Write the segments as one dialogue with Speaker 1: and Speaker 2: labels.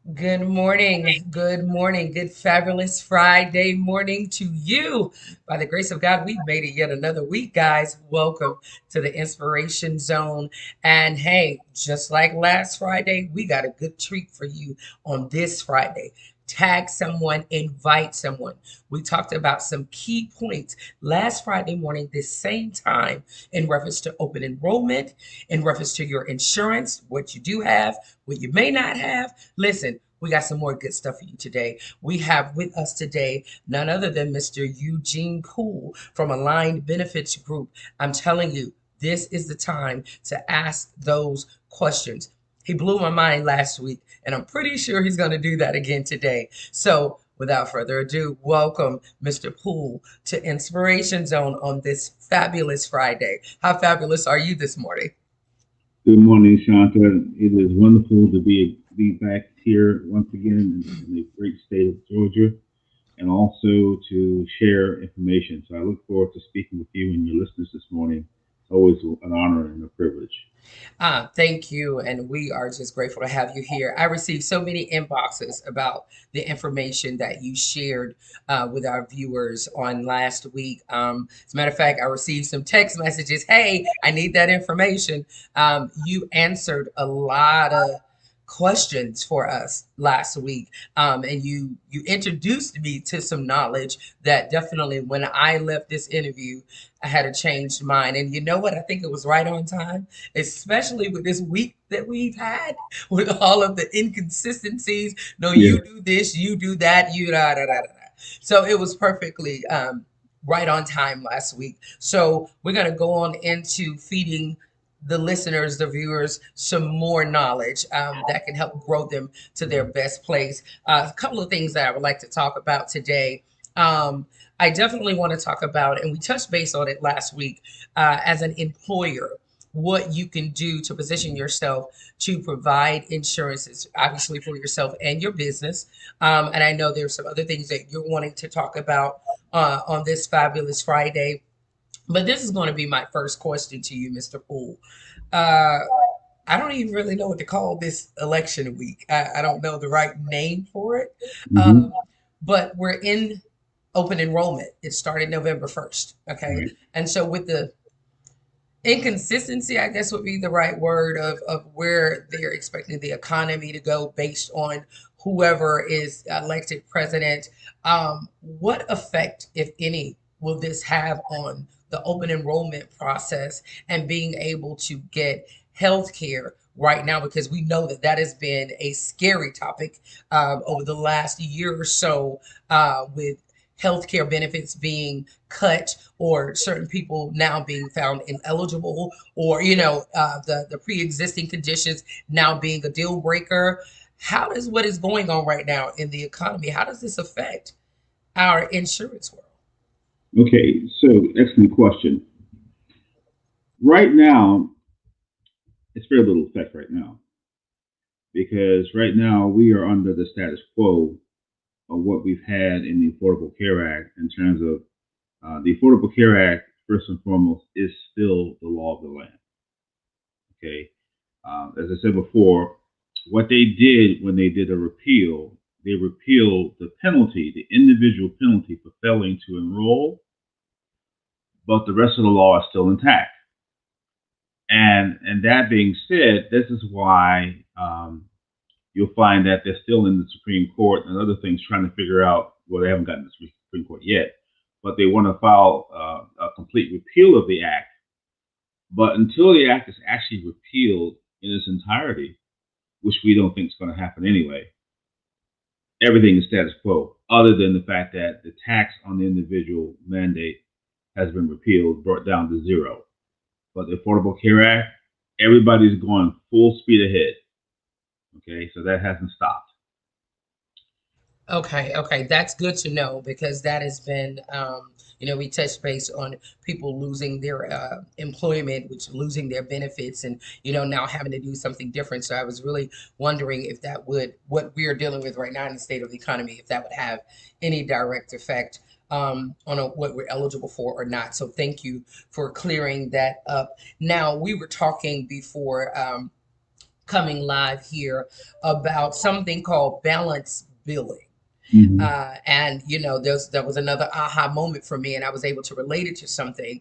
Speaker 1: Good morning. Good morning. Good fabulous Friday morning to you. By the grace of God, we've made it yet another week, guys. Welcome to the Inspiration Zone. And hey, just like last Friday, we got a good treat for you on this Friday. Tag someone, invite someone. We talked about some key points last Friday morning, this same time, in reference to open enrollment, in reference to your insurance, what you do have, what you may not have. Listen, we got some more good stuff for you today. We have with us today none other than Mr. Eugene Poole from Aligned Benefits Group. I'm telling you, this is the time to ask those questions. He blew my mind last week, and I'm pretty sure he's going to do that again today. So, without further ado, welcome Mr. Poole to Inspiration Zone on this fabulous Friday. How fabulous are you this morning?
Speaker 2: Good morning, Shanta. It is wonderful to be back here once again in the great state of Georgia and also to share information. So I look forward to speaking with you and your listeners this morning. It's always an honor and a privilege.
Speaker 1: Thank you, and we are just grateful to have you here. I received so many inboxes about the information that you shared with our viewers on last week. As a matter of fact, I received some text messages. Hey, I need that information. You answered a lot of questions for us last week, and you introduced me to some knowledge that definitely, when I left this interview, I had a changed mind. And you know what? I think it was right on time, especially with this week that we've had with all of the inconsistencies. No,
Speaker 2: Yeah.
Speaker 1: you do this, you do that, you da da da da. So it was perfectly right on time last week. So we're gonna go on into feeding the listeners, the viewers, some more knowledge that can help grow them to their best place. A couple of things that I would like to talk about today. I definitely want to talk about, and we touched base on it last week, as an employer, what you can do to position yourself to provide insurances, obviously for yourself and your business. And I know there's some other things that you're wanting to talk about on this fabulous Friday. But this is going to be my first question to you, Mr. Poole. Uh, I don't even really know what to call this election week. I don't know the right name for it.
Speaker 2: Hmm.
Speaker 1: Um, but we're in open enrollment. It started November 1st. Okay.
Speaker 2: Right.
Speaker 1: And so with the inconsistency, I guess would be the right word, of where they're expecting the economy to go based on whoever is elected president. What effect, if any, will this have on the open enrollment process and being able to get health care right now? Because we know that that has been a scary topic over the last year or so, with healthcare benefits being cut, or certain people now being found ineligible, or the pre-existing conditions now being a deal breaker. How does what is going on right now in the economy, how does this affect our insurance world?
Speaker 2: Okay. So, excellent question. Right now, it's very little effect right now because right now we are under the status quo of what we've had in the Affordable Care Act in terms of the Affordable Care Act, first and foremost, is still the law of the land. Okay. As I said before, what they did when they did a repeal, they repealed the penalty, the individual penalty for failing to enroll, but the rest of the law is still intact. And that being said, this is why you'll find that they're still in the Supreme Court and other things trying to figure out. Well, they haven't gotten to the Supreme Court yet, but they want to file a complete repeal of the act. But until the act is actually repealed in its entirety, which we don't think is going to happen anyway, everything is status quo, other than the fact that the tax on the individual mandate has been repealed, brought down to zero. But the Affordable Care Act, everybody's going full speed ahead. Okay, so that hasn't stopped.
Speaker 1: Okay, okay, that's good to know, because that has been, we touched base on people losing their employment, which losing their benefits, and now having to do something different. So I was really wondering if that would, what we are dealing with right now in the state of the economy, if that would have any direct effect on what we're eligible for or not. So thank you for clearing that up. Now, we were talking before. coming live here about something called balance billing.
Speaker 2: Hmm.
Speaker 1: And that was another aha moment for me, and I was able to relate it to something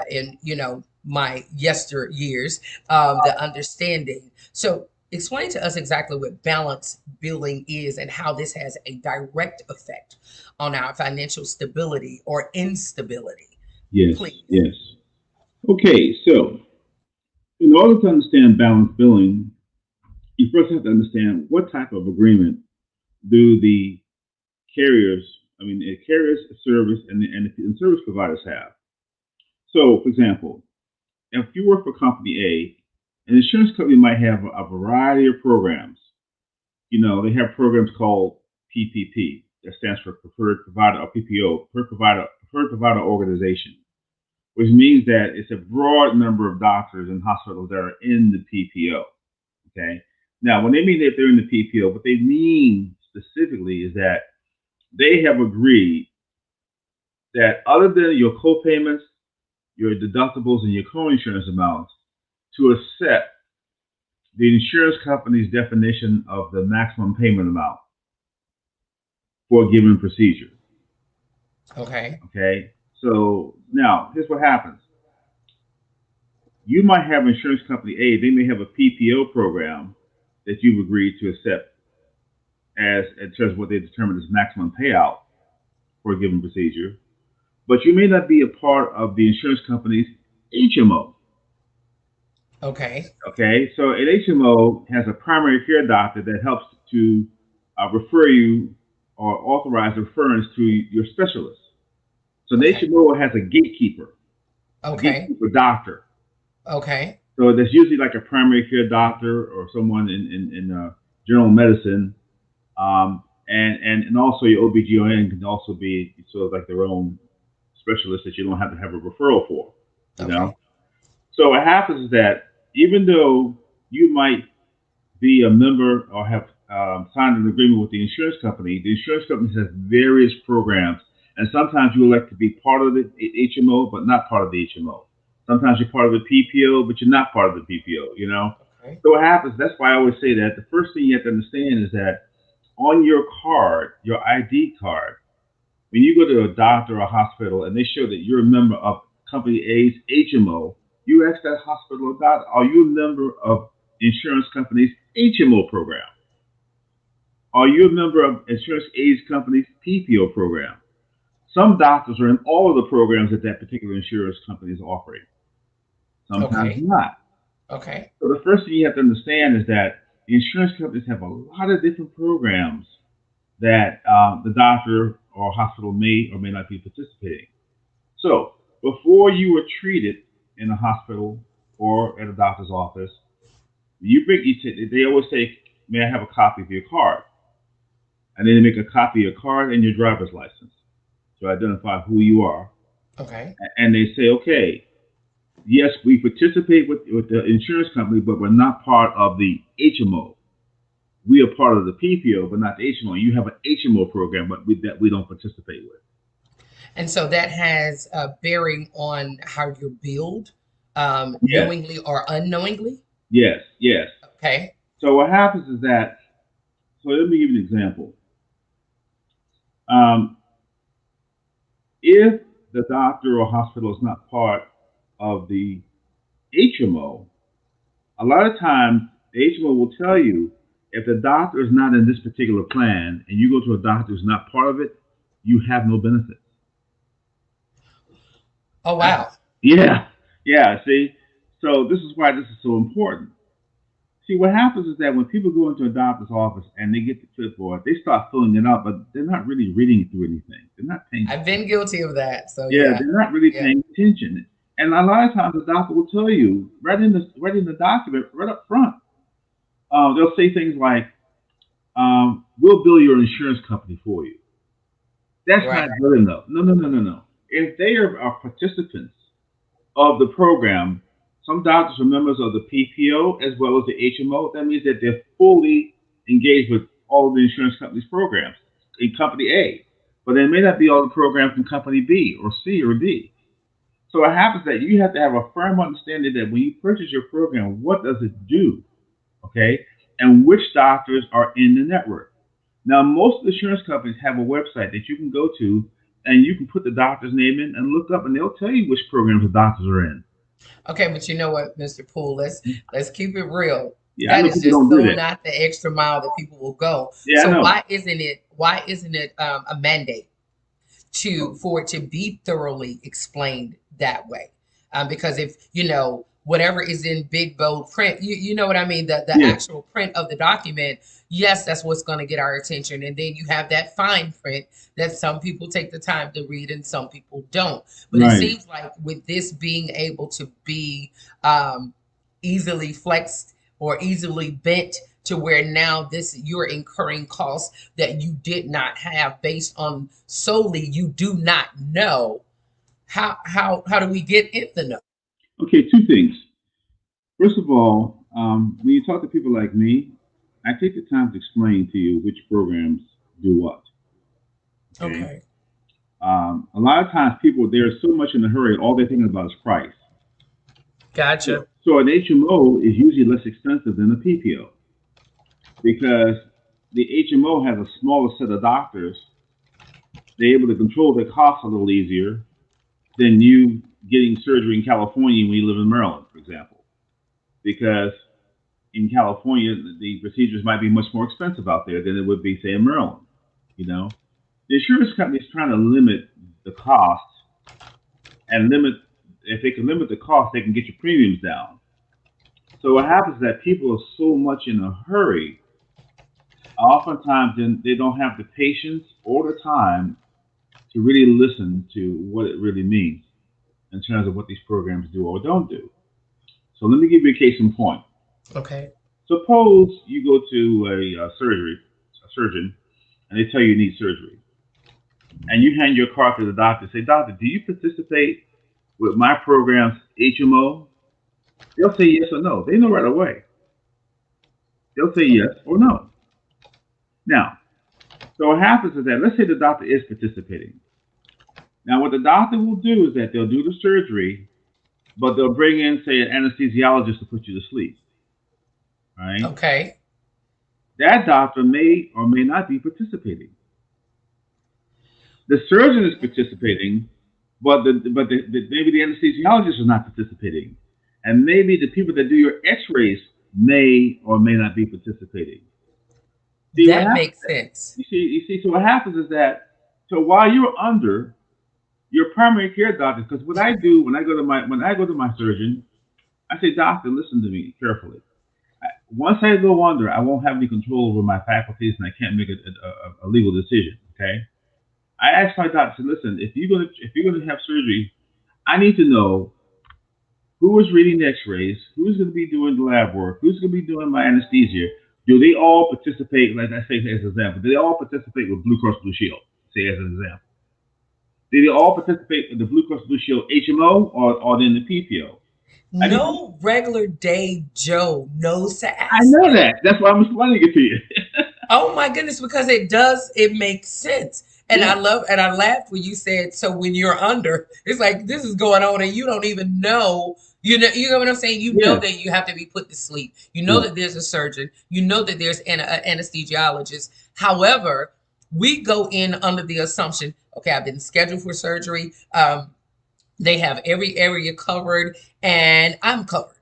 Speaker 1: in my yester years, the understanding. So, explain to us exactly what balance billing is and how this has a direct effect on our financial stability or instability,
Speaker 2: Yes,
Speaker 1: please.
Speaker 2: yes. Okay, so in order to understand balanced billing, you first have to understand what type of agreement do the carriers, the carriers, service, and service providers have. So, for example, if you work for company A, an insurance company might have a variety of programs. They have programs called PPP, that stands for Preferred Provider, or PPO, Preferred Provider Organization, which means that it's a broad number of doctors and hospitals that are in the PPO. Okay. Now, when they mean that they're in the PPO, what they mean specifically is that they have agreed that other than your co-payments, your deductibles, and your co-insurance amounts, to accept the insurance company's definition of the maximum payment amount for a given procedure.
Speaker 1: Okay.
Speaker 2: Okay. So now here's what happens. You might have insurance company A, they may have a PPO program that you've agreed to accept as in terms of what they determine as maximum payout for a given procedure, but you may not be a part of the insurance company's HMO.
Speaker 1: Okay.
Speaker 2: Okay, so an HMO has a primary care doctor that helps to refer you or authorize reference to your specialist. So the
Speaker 1: Okay.
Speaker 2: HMO has a
Speaker 1: Okay.
Speaker 2: gatekeeper doctor.
Speaker 1: Okay.
Speaker 2: So there's usually like a primary care doctor or someone in general medicine. And also your OBGYN can also be sort of like their own specialist that you don't have to have a referral for, you know?
Speaker 1: Okay.
Speaker 2: So what happens is that even though you might be a member or have signed an agreement with the insurance company has various programs. And sometimes you elect to be part of the HMO, but not part of the HMO. Sometimes you're part of the PPO, but you're not part of the PPO.
Speaker 1: Okay.
Speaker 2: So what happens, that's why I always say that the first thing you have to understand is that on your card, your ID card, when you go to a doctor or a hospital and they show that you're a member of company A's HMO, you ask that hospital or doctor, are you a member of insurance company's HMO program? Are you a member of insurance A's company's PPO program? Some doctors are in all of the programs that that particular insurance company is offering. Sometimes
Speaker 1: Okay.
Speaker 2: not.
Speaker 1: Okay.
Speaker 2: So the first thing you have to understand is that the insurance companies have a lot of different programs that the doctor or hospital may or may not be participating. So before you are treated in a hospital or at a doctor's office, they always say, "May I have a copy of your card?" And then they make a copy of your card and your driver's license to identify who you are.
Speaker 1: Okay.
Speaker 2: And they say, "Okay, yes, we participate with the insurance company, but we're not part of the HMO. We are part of the PPO, but not the HMO. You have an HMO program, but that we don't participate with."
Speaker 1: And so that has a bearing on how you're billed,
Speaker 2: Yes,
Speaker 1: knowingly or unknowingly.
Speaker 2: yes, yes.
Speaker 1: Okay.
Speaker 2: So what happens is that, so let me give you an example. Um, if the doctor or hospital is not part of the HMO, a lot of times the HMO will tell you if the doctor is not in this particular plan and you go to a doctor who's not part of it, you have no benefits.
Speaker 1: Oh, wow.
Speaker 2: Yeah, yeah. See, so this is why this is so important. See, what happens is that when people go into a doctor's office and they get the clipboard, they start filling it out, but they're not really reading through anything. They're not paying.
Speaker 1: I've been guilty of that. So
Speaker 2: Yeah,
Speaker 1: yeah.
Speaker 2: they're not really
Speaker 1: Yeah.
Speaker 2: paying attention. And a lot of times the doctor will tell you right in the document, right up front. They'll say things like, "We'll bill your insurance company for you." That's
Speaker 1: Right.
Speaker 2: not good enough. No, no, no, no, no. If they are participants of the program, some doctors are members of the PPO as well as the HMO. That means that they're fully engaged with all of the insurance company's programs in company A, but they may not be all the programs in company B or C or D. So what happens is that you have to have a firm understanding that when you purchase your program, what does it do? okay, and which doctors are in the network. Now, most of the insurance companies have a website that you can go to, and you can put the doctor's name in and look up, and they'll tell you which programs the doctors are in.
Speaker 1: Okay, but you know what, Mr. Poole, let's keep it real.
Speaker 2: Yeah, I
Speaker 1: That
Speaker 2: know
Speaker 1: is
Speaker 2: people
Speaker 1: just
Speaker 2: don't do
Speaker 1: so
Speaker 2: that.
Speaker 1: not the extra mile that people will go.
Speaker 2: Yeah, I
Speaker 1: So
Speaker 2: know.
Speaker 1: why isn't it a mandate to
Speaker 2: Oh,
Speaker 1: for it to be thoroughly explained that way? Because if you know whatever is in big bold print, you know what I mean, the
Speaker 2: yeah,
Speaker 1: actual print of the document, yes, that's what's going to get our attention, and then you have that fine print that some people take the time to read and some people don't. But it
Speaker 2: right.
Speaker 1: seems like with this being able to be um, easily flexed or easily bent to where now this you're incurring costs that you did not have based on solely you do not know. How do we get in the know?
Speaker 2: Okay, two things. First of all, when you talk to people like me, I take the time to explain to you which programs do what. Okay.
Speaker 1: Okay.
Speaker 2: A lot of times people they're so much in a hurry, all they're thinking about is price.
Speaker 1: Gotcha.
Speaker 2: So an HMO is usually less expensive than a PPO because the HMO has a smaller set of doctors. They're able to control their costs a little easier than you getting surgery in California when you live in Maryland, for example. Because in California, the procedures might be much more expensive out there than it would be, say, in Maryland. You know, the insurance company is trying to limit the cost and limit. If they can limit the cost, they can get your premiums down. So what happens is that people are so much in a hurry. Oftentimes, then they don't have the patience or the time to really listen to what it really means in terms of what these programs do or don't do. So let me give you a case in point.
Speaker 1: Okay.
Speaker 2: Suppose you go to a surgeon, and they tell you you need surgery, and you hand your card to the doctor. Say, doctor, do you participate with my program's HMO? They'll say yes or no. They know right away. They'll say yes or no. Now, so what happens is that let's say the doctor is participating. Now, what the doctor will do is that they'll do the surgery, but they'll bring in, say, an anesthesiologist to put you to sleep. Right?
Speaker 1: Okay.
Speaker 2: That doctor may or may not be participating. The surgeon is participating, but maybe the anesthesiologist is not participating, and maybe the people that do your X-rays may or may not be participating. See what
Speaker 1: That
Speaker 2: happens?
Speaker 1: makes sense.
Speaker 2: You see. So what happens is that while you're under your primary care doctor, because what I do when I go to my surgeon, I say, doctor, listen to me carefully. Once I go under, I won't have any control over my faculties, and I can't make a legal decision. Okay. I asked my doctor, listen, if you're gonna have surgery, I need to know who is reading the X-rays, who's going to be doing the lab work, who's going to be doing my anesthesia. Do they all participate? Like I say as an example, do they all participate with Blue Cross Blue Shield? Say as an example, do they all participate with the Blue Cross Blue Shield HMO or then the PPO? I need to.
Speaker 1: No regular day Joe knows to
Speaker 2: I
Speaker 1: ask
Speaker 2: know
Speaker 1: that.
Speaker 2: that. That's why I'm explaining it to you.
Speaker 1: Oh my goodness, because it makes sense. And
Speaker 2: Yeah,
Speaker 1: I laughed when you said, so when you're under, it's like this is going on and you don't even know. You know what I'm saying? You know
Speaker 2: yeah,
Speaker 1: that you have to be put to sleep. You know
Speaker 2: yeah,
Speaker 1: that there's a surgeon. You know that there's an anesthesiologist. However, we go in under the assumption, okay, I've been scheduled for surgery. They have every area covered and I'm covered.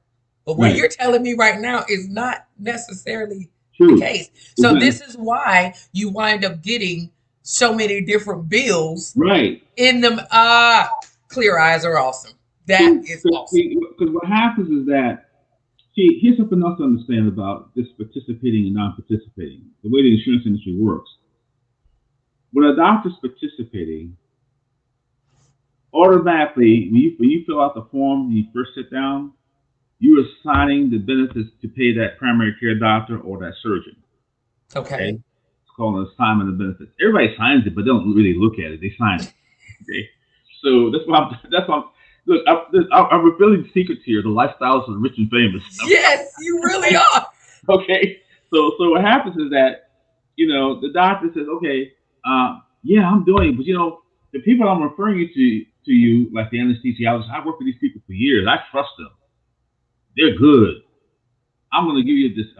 Speaker 1: But what
Speaker 2: right.
Speaker 1: you're telling me right now is not necessarily the
Speaker 2: True.
Speaker 1: case.
Speaker 2: It's
Speaker 1: So
Speaker 2: not,
Speaker 1: this is why you wind up getting so many different bills
Speaker 2: right.
Speaker 1: in them. Clear eyes are awesome. That is awesome.
Speaker 2: Because what happens is that, see, here's something else to understand about this participating and non-participating. The way the insurance industry works. When a doctor's participating, automatically, when you fill out the form, when you first sit down, you are signing the benefits to pay that primary care doctor or that surgeon. Okay,
Speaker 1: Okay.
Speaker 2: it's called an assignment of benefits. Everybody signs it, but they don't really look at it. They sign it. Okay, so that's why. Look, I'm revealing secrets here. The lifestyles of the rich and famous.
Speaker 1: Yes, you really are.
Speaker 2: Okay, so what happens is that the doctor says, okay, yeah, I'm doing it, but the people I'm referring you to you, like the anesthesiologist, I work with these people for years. I trust them. They're good. I'm going to give you this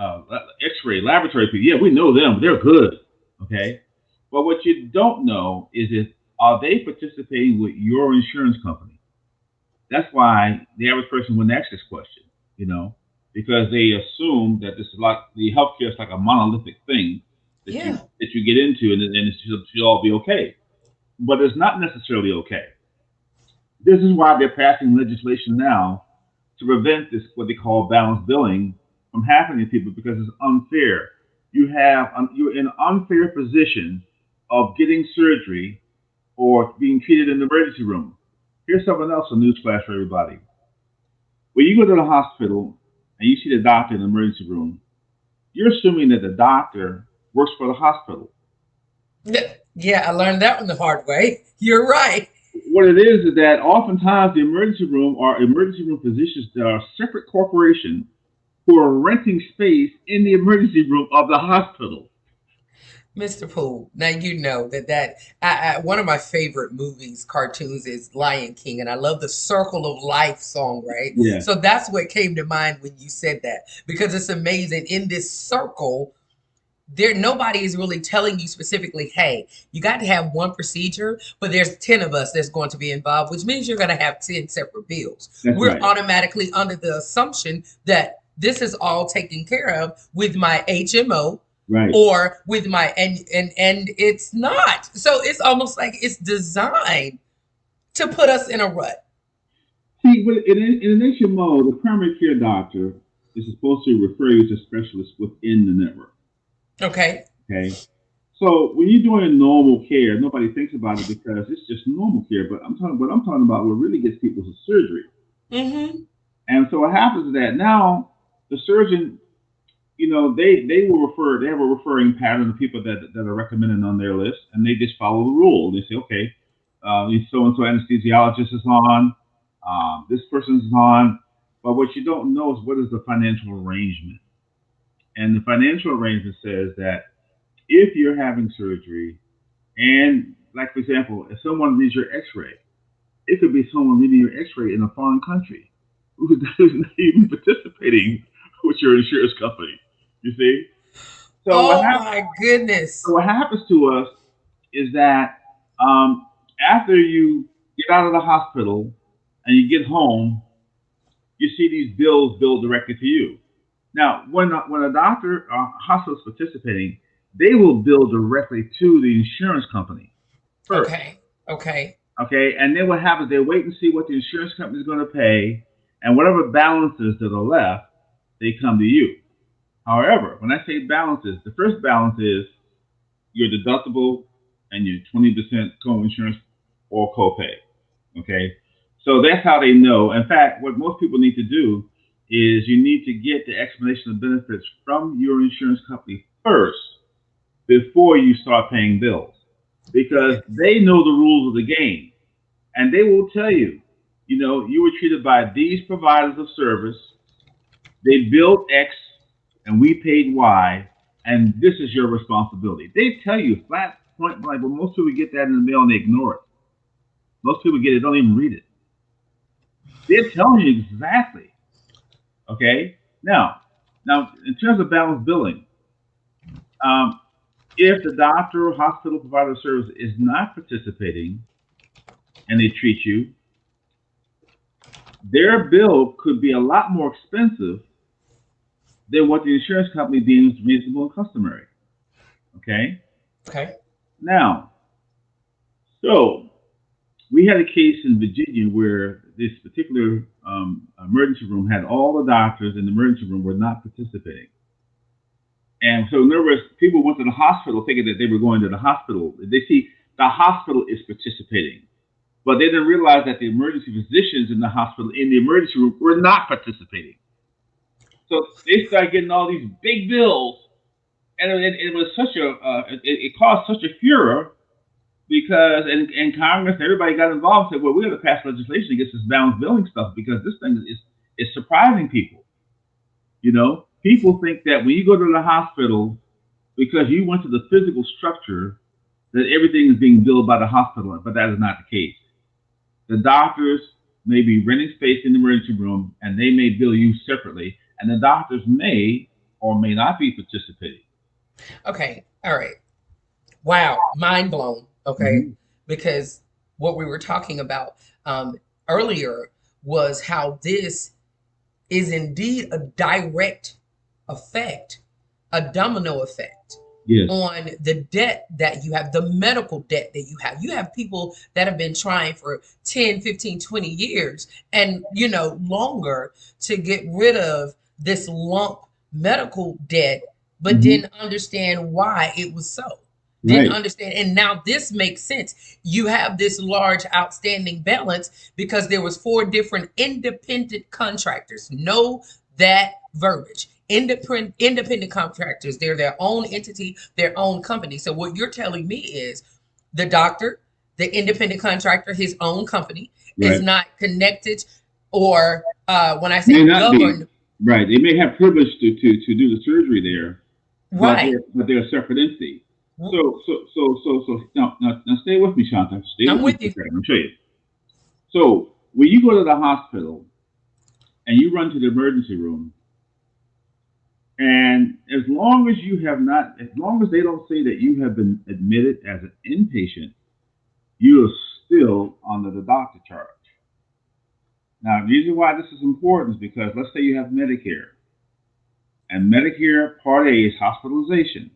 Speaker 2: X-ray laboratory people. Yeah, we know them. They're good. Okay. But what you don't know is if are they participating with your insurance company? That's why the average person wouldn't ask this question, you know, because they assume that this is like the healthcare is like a monolithic thing
Speaker 1: Yeah.
Speaker 2: that you get into and it should all be okay. But it's not necessarily okay. This is why they're passing legislation now to prevent this what they call balanced billing from happening to people because it's unfair. You're in an unfair position of getting surgery or being treated in the emergency room. Here's something else, a newsflash for everybody. When you go to the hospital and you see the doctor in the emergency room, you're assuming that the doctor works for the hospital.
Speaker 1: Yeah, I learned that one the hard way. You're right.
Speaker 2: What it is that oftentimes the emergency room are emergency room physicians that are separate corporations who are renting space in the emergency room of the hospital.
Speaker 1: Mr. Poole, now you know one of my favorite movies, cartoons is Lion King, and I love the Circle of Life song, right?
Speaker 2: Yeah,
Speaker 1: So that's what came to mind when you said that because it's amazing. In this circle, there nobody is really telling you specifically, hey, you got to have one procedure, but there's 10 of us that's going to be involved, which means you're going to have 10 separate bills.
Speaker 2: that's
Speaker 1: We're
Speaker 2: right.
Speaker 1: automatically under the assumption that this is all taken care of with my HMO
Speaker 2: Right.
Speaker 1: or with my and it's not. So it's almost like it's designed to put us in a rut.
Speaker 2: See, in an HMO, the primary care doctor is supposed to refer you to specialists within the network.
Speaker 1: Okay.
Speaker 2: Okay. So when you're doing normal care, nobody thinks about it because it's just normal care. But I'm talking about what really gets people to surgery.
Speaker 1: Mm-hmm.
Speaker 2: And so what happens is that now the surgeon, they will refer. They have a referring pattern of people that are recommended on their list, and they just follow the rule. They say, okay, so and so anesthesiologist is on, this person is on. But what you don't know is what is the financial arrangement. And the financial arrangement says that if you're having surgery, and like for example, if someone reads your X-ray, it could be someone reading your X-ray in a foreign country who's not even participating with your insurance company. You see? So what
Speaker 1: Oh
Speaker 2: happens?
Speaker 1: my goodness.
Speaker 2: So what happens to us is that after you get out of the hospital and you get home, you see these bills billed directly to you. Now, when a doctor or hospital is participating, they will bill directly to the insurance company first.
Speaker 1: Okay. Okay.
Speaker 2: Okay, and then what happens? They wait and see what the insurance company is going to pay, and whatever balances that are left, they come to you. However, when I say balances, the first balance is your deductible and your 20% co-insurance or copay. Okay, so that's how they know. In fact, what most people need to do is you need to get the explanation of benefits from your insurance company first before you start paying bills because
Speaker 1: Okay.
Speaker 2: they know the rules of the game and they will tell you, you were treated by these providers of service, they billed X and we paid Y, and this is your responsibility. They tell you flat point blank, but most people get that in the mail and they ignore it. Most people get it, don't even read it. They're telling you exactly. Okay. Now, in terms of balanced billing, um, if the doctor or hospital provider of service is not participating and they treat you, their bill could be a lot more expensive than what the insurance company deems reasonable and customary. Okay.
Speaker 1: Okay.
Speaker 2: Now, so we had a case in Virginia where this particular emergency room had all the doctors in the emergency room were not participating. And so in other words, people went to the hospital thinking that they were going to the hospital. They see the hospital is participating, but they didn't realize that the emergency physicians in the hospital in the emergency room were not participating. So they started getting all these big bills, and it was such it caused such a furor because in Congress everybody got involved and said, well, we have to pass legislation against this balanced billing stuff because this thing is surprising people. People think that when you go to the hospital because you went to the physical structure that everything is being billed by the hospital, but that is not the case. The doctors may be renting space in the emergency room and they may bill you separately, and the doctors may or may not be participating.
Speaker 1: Okay. All right. Wow. Mind blown. Okay.
Speaker 2: Hmm.
Speaker 1: Because what we were talking about um, earlier was how this is indeed a direct effect, a domino effect
Speaker 2: Yes.
Speaker 1: on the debt that you have, the medical debt that you have. You have people that have been trying for 10, 15, 20 years and, longer to get rid of this lump medical debt, but
Speaker 2: Hmm.
Speaker 1: didn't understand why it was so. Didn't
Speaker 2: Right.
Speaker 1: understand. And now this makes sense. You have this large outstanding balance because there was four different independent contractors. Know that verbiage. Independent contractors. They're their own entity, their own company. So what you're telling me is the doctor, the independent contractor, his own company is
Speaker 2: Right.
Speaker 1: not connected or when I say
Speaker 2: May not be.
Speaker 1: governed.
Speaker 2: Right. They may have privilege to do the surgery there, but
Speaker 1: Right.
Speaker 2: they're a separate entity. So now stay with me, Shanta. Stay
Speaker 1: I'm
Speaker 2: with me
Speaker 1: with
Speaker 2: for a
Speaker 1: you.
Speaker 2: second. I'll show you. So when you go to the hospital and you run to the emergency room, and as long as you have not, as long as they don't say that you have been admitted as an inpatient, you are still under the doctor charge. Now, the reason why this is important is because let's say you have Medicare, and Medicare Part A is hospitalization.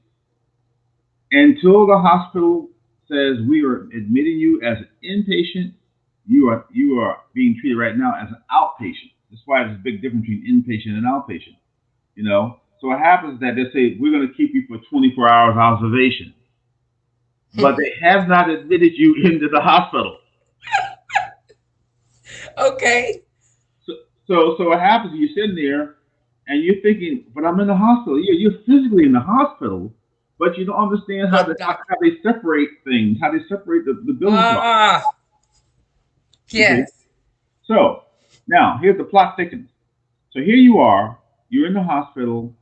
Speaker 2: Until the hospital says we are admitting you as an inpatient, you are being treated right now as an outpatient. That's why there's a big difference between inpatient and outpatient. So what happens is that they say we're going to keep you for 24 hours observation, but they have not admitted you into the hospital.
Speaker 1: Okay.
Speaker 2: So so what happens is you're sitting there and you're thinking, but I'm in the hospital. You're physically in the hospital, but you don't understand how
Speaker 1: But
Speaker 2: they,
Speaker 1: the
Speaker 2: how,
Speaker 1: doctor.
Speaker 2: how they separate things, how they separate the billing process.
Speaker 1: Ah,
Speaker 2: You see?
Speaker 1: yes.
Speaker 2: So now here's the plot thickens. So here you are, you're in the hospital,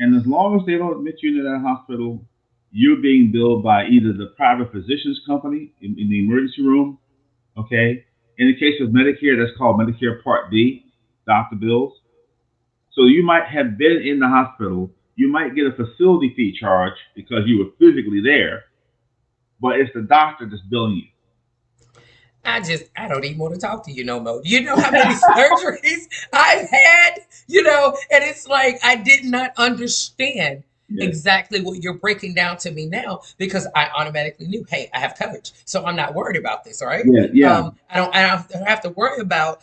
Speaker 2: and as long as they don't admit you into that hospital, you're being billed by either the private physician's company in the emergency room, okay? In the case of Medicare, that's called Medicare Part D, doctor bills. So you might have been in the hospital. You might get a facility fee charge because you were physically there, but it's the doctor that's billing
Speaker 1: I don't even want to talk to you no more. You know how many surgeries I've had, and it's like I did not understand
Speaker 2: you.
Speaker 1: exactly what you're breaking down to me now because I automatically knew, hey, I have coverage, so I'm not worried about this. All right,
Speaker 2: Yeah, yeah,
Speaker 1: I don't have to worry about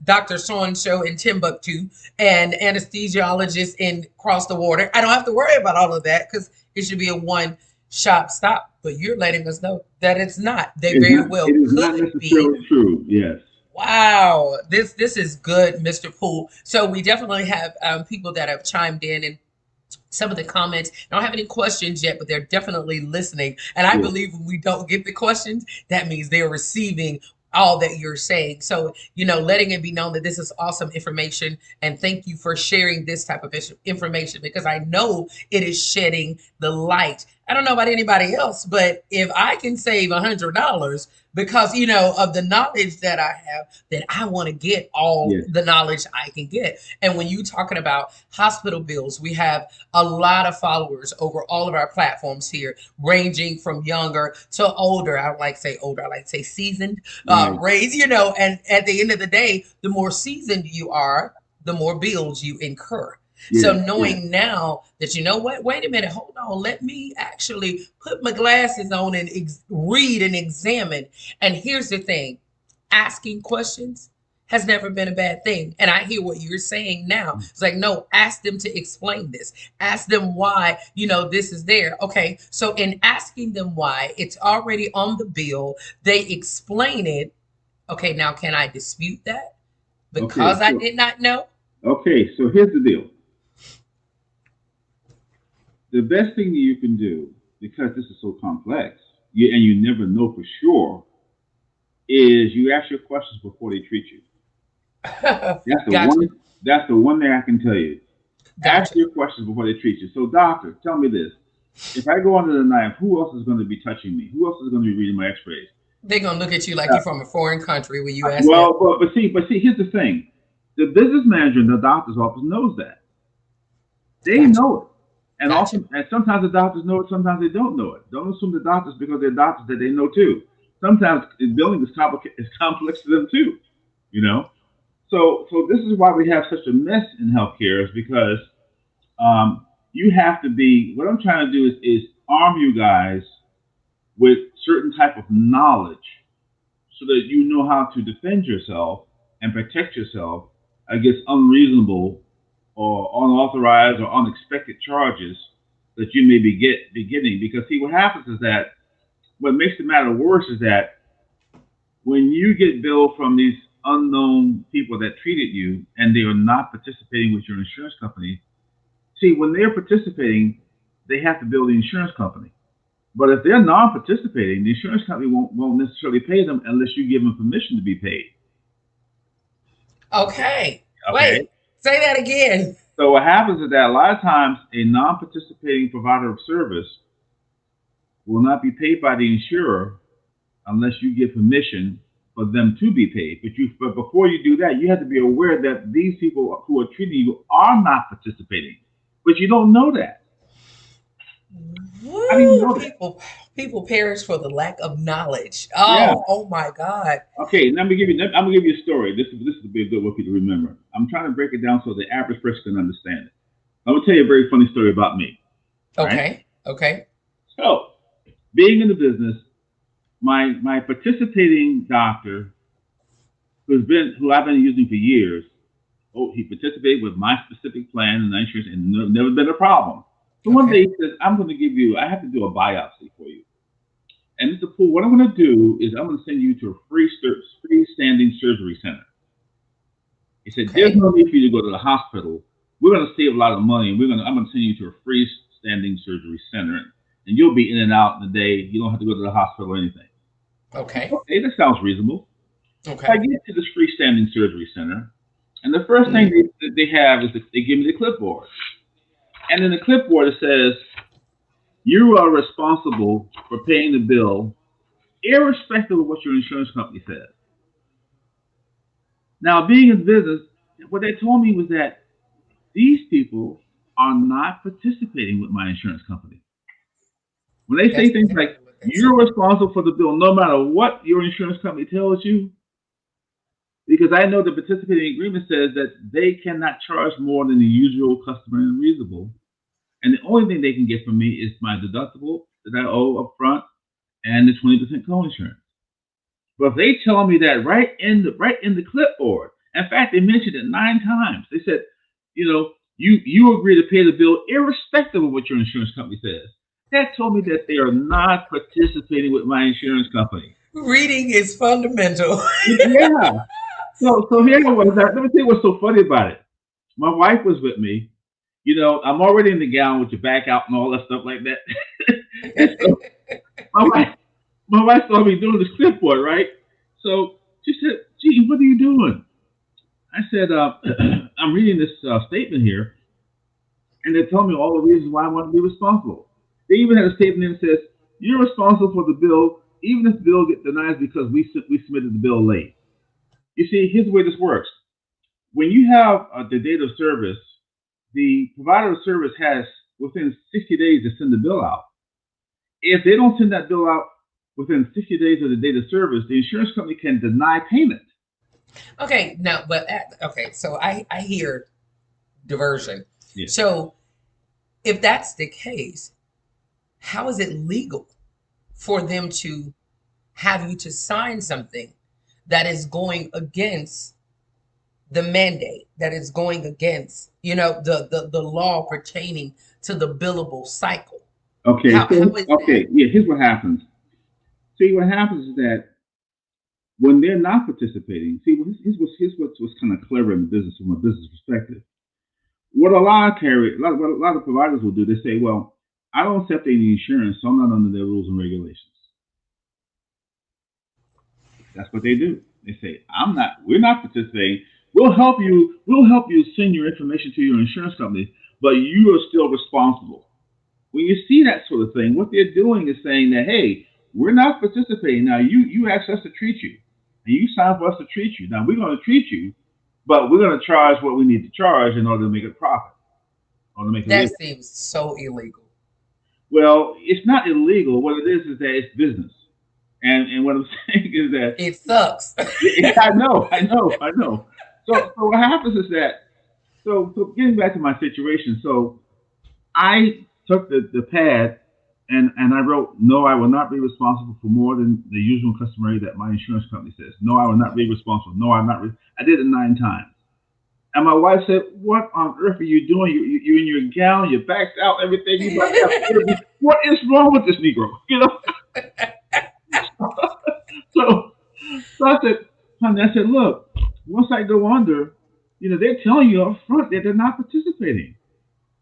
Speaker 1: Doctor So and So in Timbuktu and anesthesiologist in across the water. I don't have to worry about all of that because it should be a one shop stop. But you're letting us know that it's not. They
Speaker 2: it's
Speaker 1: very
Speaker 2: not. It
Speaker 1: well
Speaker 2: is not
Speaker 1: could be.
Speaker 2: necessarily true. Yes,
Speaker 1: Wow, this is good, Mr. Poole. So we definitely have people that have chimed in and some of the comments. I don't have any questions yet, but they're definitely listening. And I
Speaker 2: yes,
Speaker 1: believe when we don't get the questions, that means they're receiving all that you're saying. So, letting it be known that this is awesome information. And thank you for sharing this type of information because I know it is shedding the light. I don't know about anybody else, but if I can save $100 because, of the knowledge that I have, then I want to get all
Speaker 2: yes,
Speaker 1: the knowledge I can get. And when you talking about hospital bills, we have a lot of followers over all of our platforms here, ranging from younger to older. I don't like to say older, I like to say seasoned,
Speaker 2: right,
Speaker 1: raised, and at the end of the day, the more seasoned you are, the more bills you incur. So
Speaker 2: yes, yes,
Speaker 1: knowing now that you know what, wait a minute, hold on, let me actually put my glasses on and read and examine. And here's the thing, asking questions has never been a bad thing. And I hear what you're saying now. It's like, no, ask them to explain this. Ask them why, this is there. Okay. So in asking them why, it's already on the bill. They explain it. Okay. Now, can I dispute that
Speaker 2: okay,
Speaker 1: because I did not know?
Speaker 2: so here's the deal. The best thing that you can do, because this is so complex, and you never know for sure, is you ask your questions before they treat you. That's the
Speaker 1: Gotcha.
Speaker 2: one. That's the one thing I can tell you. Ask
Speaker 1: Gotcha.
Speaker 2: your questions before they treat you. So, doctor, tell me this: if I go under the knife, who else is going to be touching me? Who else is going to be reading my X-rays?
Speaker 1: They're going to look at you like
Speaker 2: Uh,
Speaker 1: you're from a foreign country when you ask that.
Speaker 2: well, but see, here's the thing. The business manager in the doctor's office knows that. They
Speaker 1: Gotcha.
Speaker 2: know it. And
Speaker 1: Gotcha.
Speaker 2: often, and sometimes the doctors know it, sometimes they don't know it. Don't assume the doctors because they're doctors that they know too. Sometimes billing is complicated, is complex to them too. You know, so this is why we have such a mess in healthcare is because you have to be. What I'm trying to do is arm you guys with certain type of knowledge so that you know how to defend yourself and protect yourself against unreasonable or unauthorized or unexpected charges that you may be getting. Because see, what happens is that what makes the matter worse is that when you get billed from these unknown people that treated you and they are not participating with your insurance company, see, when they're participating, they have to bill the insurance company. But if they're non-participating, the insurance company won't necessarily pay them unless you give them permission to be paid.
Speaker 1: Okay.
Speaker 2: Okay.
Speaker 1: Wait. Say that again.
Speaker 2: So what happens is that a lot of times a non-participating provider of service will not be paid by the insurer unless you give permission for them to be paid. But before you do that, you have to be aware that these people who are treating you are not participating. But you don't know that. How do you
Speaker 1: Woo!
Speaker 2: know that?
Speaker 1: People perish for the lack of knowledge.
Speaker 2: Yeah.
Speaker 1: Oh my God.
Speaker 2: Okay, let me give you. I'm gonna give you a story. This will be a good one for you to remember. I'm trying to break it down so the average person can understand it. I'm gonna tell you a very funny story about me. All right.
Speaker 1: Okay. Okay.
Speaker 2: So, being in the business, my participating doctor, who I've been using for years, oh, he participated with my specific plan and insurance, and never been a problem. So one day
Speaker 1: Okay.
Speaker 2: he says, I have to do a biopsy for you. And Mr. Poole, what I'm going to do is I'm going to send you to a freestanding surgery center. He said, there's
Speaker 1: Okay.
Speaker 2: no need for you to go to the hospital. We're going to save a lot of money, and I'm going to send you to a freestanding surgery center, and you'll be in and out in a day. You don't have to go to the hospital or anything.
Speaker 1: Okay.
Speaker 2: Okay, that sounds reasonable. So I
Speaker 1: Okay.
Speaker 2: get to this freestanding surgery center, and the first thing
Speaker 1: Mm.
Speaker 2: they have is they give me the clipboard. And in the clipboard, it says, you are responsible for paying the bill, irrespective of what your insurance company says. Now, being in business, what they told me was that these people are not participating with my insurance company. When they
Speaker 1: That's
Speaker 2: say things like,
Speaker 1: exactly what they
Speaker 2: you're
Speaker 1: said.
Speaker 2: responsible for the bill no matter what your insurance company tells you, because I know the participating agreement says that they cannot charge more than the usual customary and reasonable. And the only thing they can get from me is my deductible that I owe up front and the 20% co-insurance. But if they tell me that right in the clipboard, in fact, they mentioned it 9 times. They said, you agree to pay the bill irrespective of what your insurance company says. That told me that they are not participating with my insurance company.
Speaker 1: Reading is fundamental.
Speaker 2: Yeah. So here I was. Let me tell you what's so funny about it. My wife was with me. I'm already in the gown with your back out and all that stuff like that. And so my wife, my wife saw me doing this clipboard, right? So she said, "Gee, what are you doing?" I said, "I'm reading this statement here, and they tell me all the reasons why I want to be responsible." They even had a statement that says, "You're responsible for the bill, even if the bill gets denied because we submitted the bill late." You see, here's the way this works. When you have the date of service, the provider of service has within 60 days to send the bill out. If they don't send that bill out within 60 days of the date of service, the insurance company can deny payment.
Speaker 1: Okay. No, but okay. So I hear diversion.
Speaker 2: Yeah.
Speaker 1: So if that's the case, how is it legal for them to have you to sign something that is going against the mandate, that is going against, the law pertaining to the billable cycle?
Speaker 2: Okay.
Speaker 1: How is that?
Speaker 2: Okay. Yeah. Here's what happens. See, what happens is that when they're not participating, see, here's what's kind of clever in the business from a business perspective. What a lot of providers will do, they say, well, I don't accept any insurance, so I'm not under their rules and regulations. That's what they do. They say, we're not participating. We'll help you send your information to your insurance company, but you are still responsible. When you see that sort of thing, what they're doing is saying that, hey, we're not participating. Now you asked us to treat you. And you signed for us to treat you. Now we're going to treat you, but we're going to charge what we need to charge in order to make a profit or to make a
Speaker 1: That
Speaker 2: living.
Speaker 1: seems so illegal.
Speaker 2: Well, it's not illegal. What it is that it's business. And what I'm saying is that
Speaker 1: It sucks.
Speaker 2: I know, I know, I know. So what happens is that so getting back to my situation, so I took the pad and I wrote, no, I will not be responsible for more than the usual customary that my insurance company says. No, I will not be responsible. No, I'm not. I did it 9 times. And my wife said, what on earth are you doing? You in your gown, your back's out, everything. You about to have surgery. What is wrong with this Negro? You know? So, so I said, honey, I said, look, once I go under, they're telling you up front that they're not participating.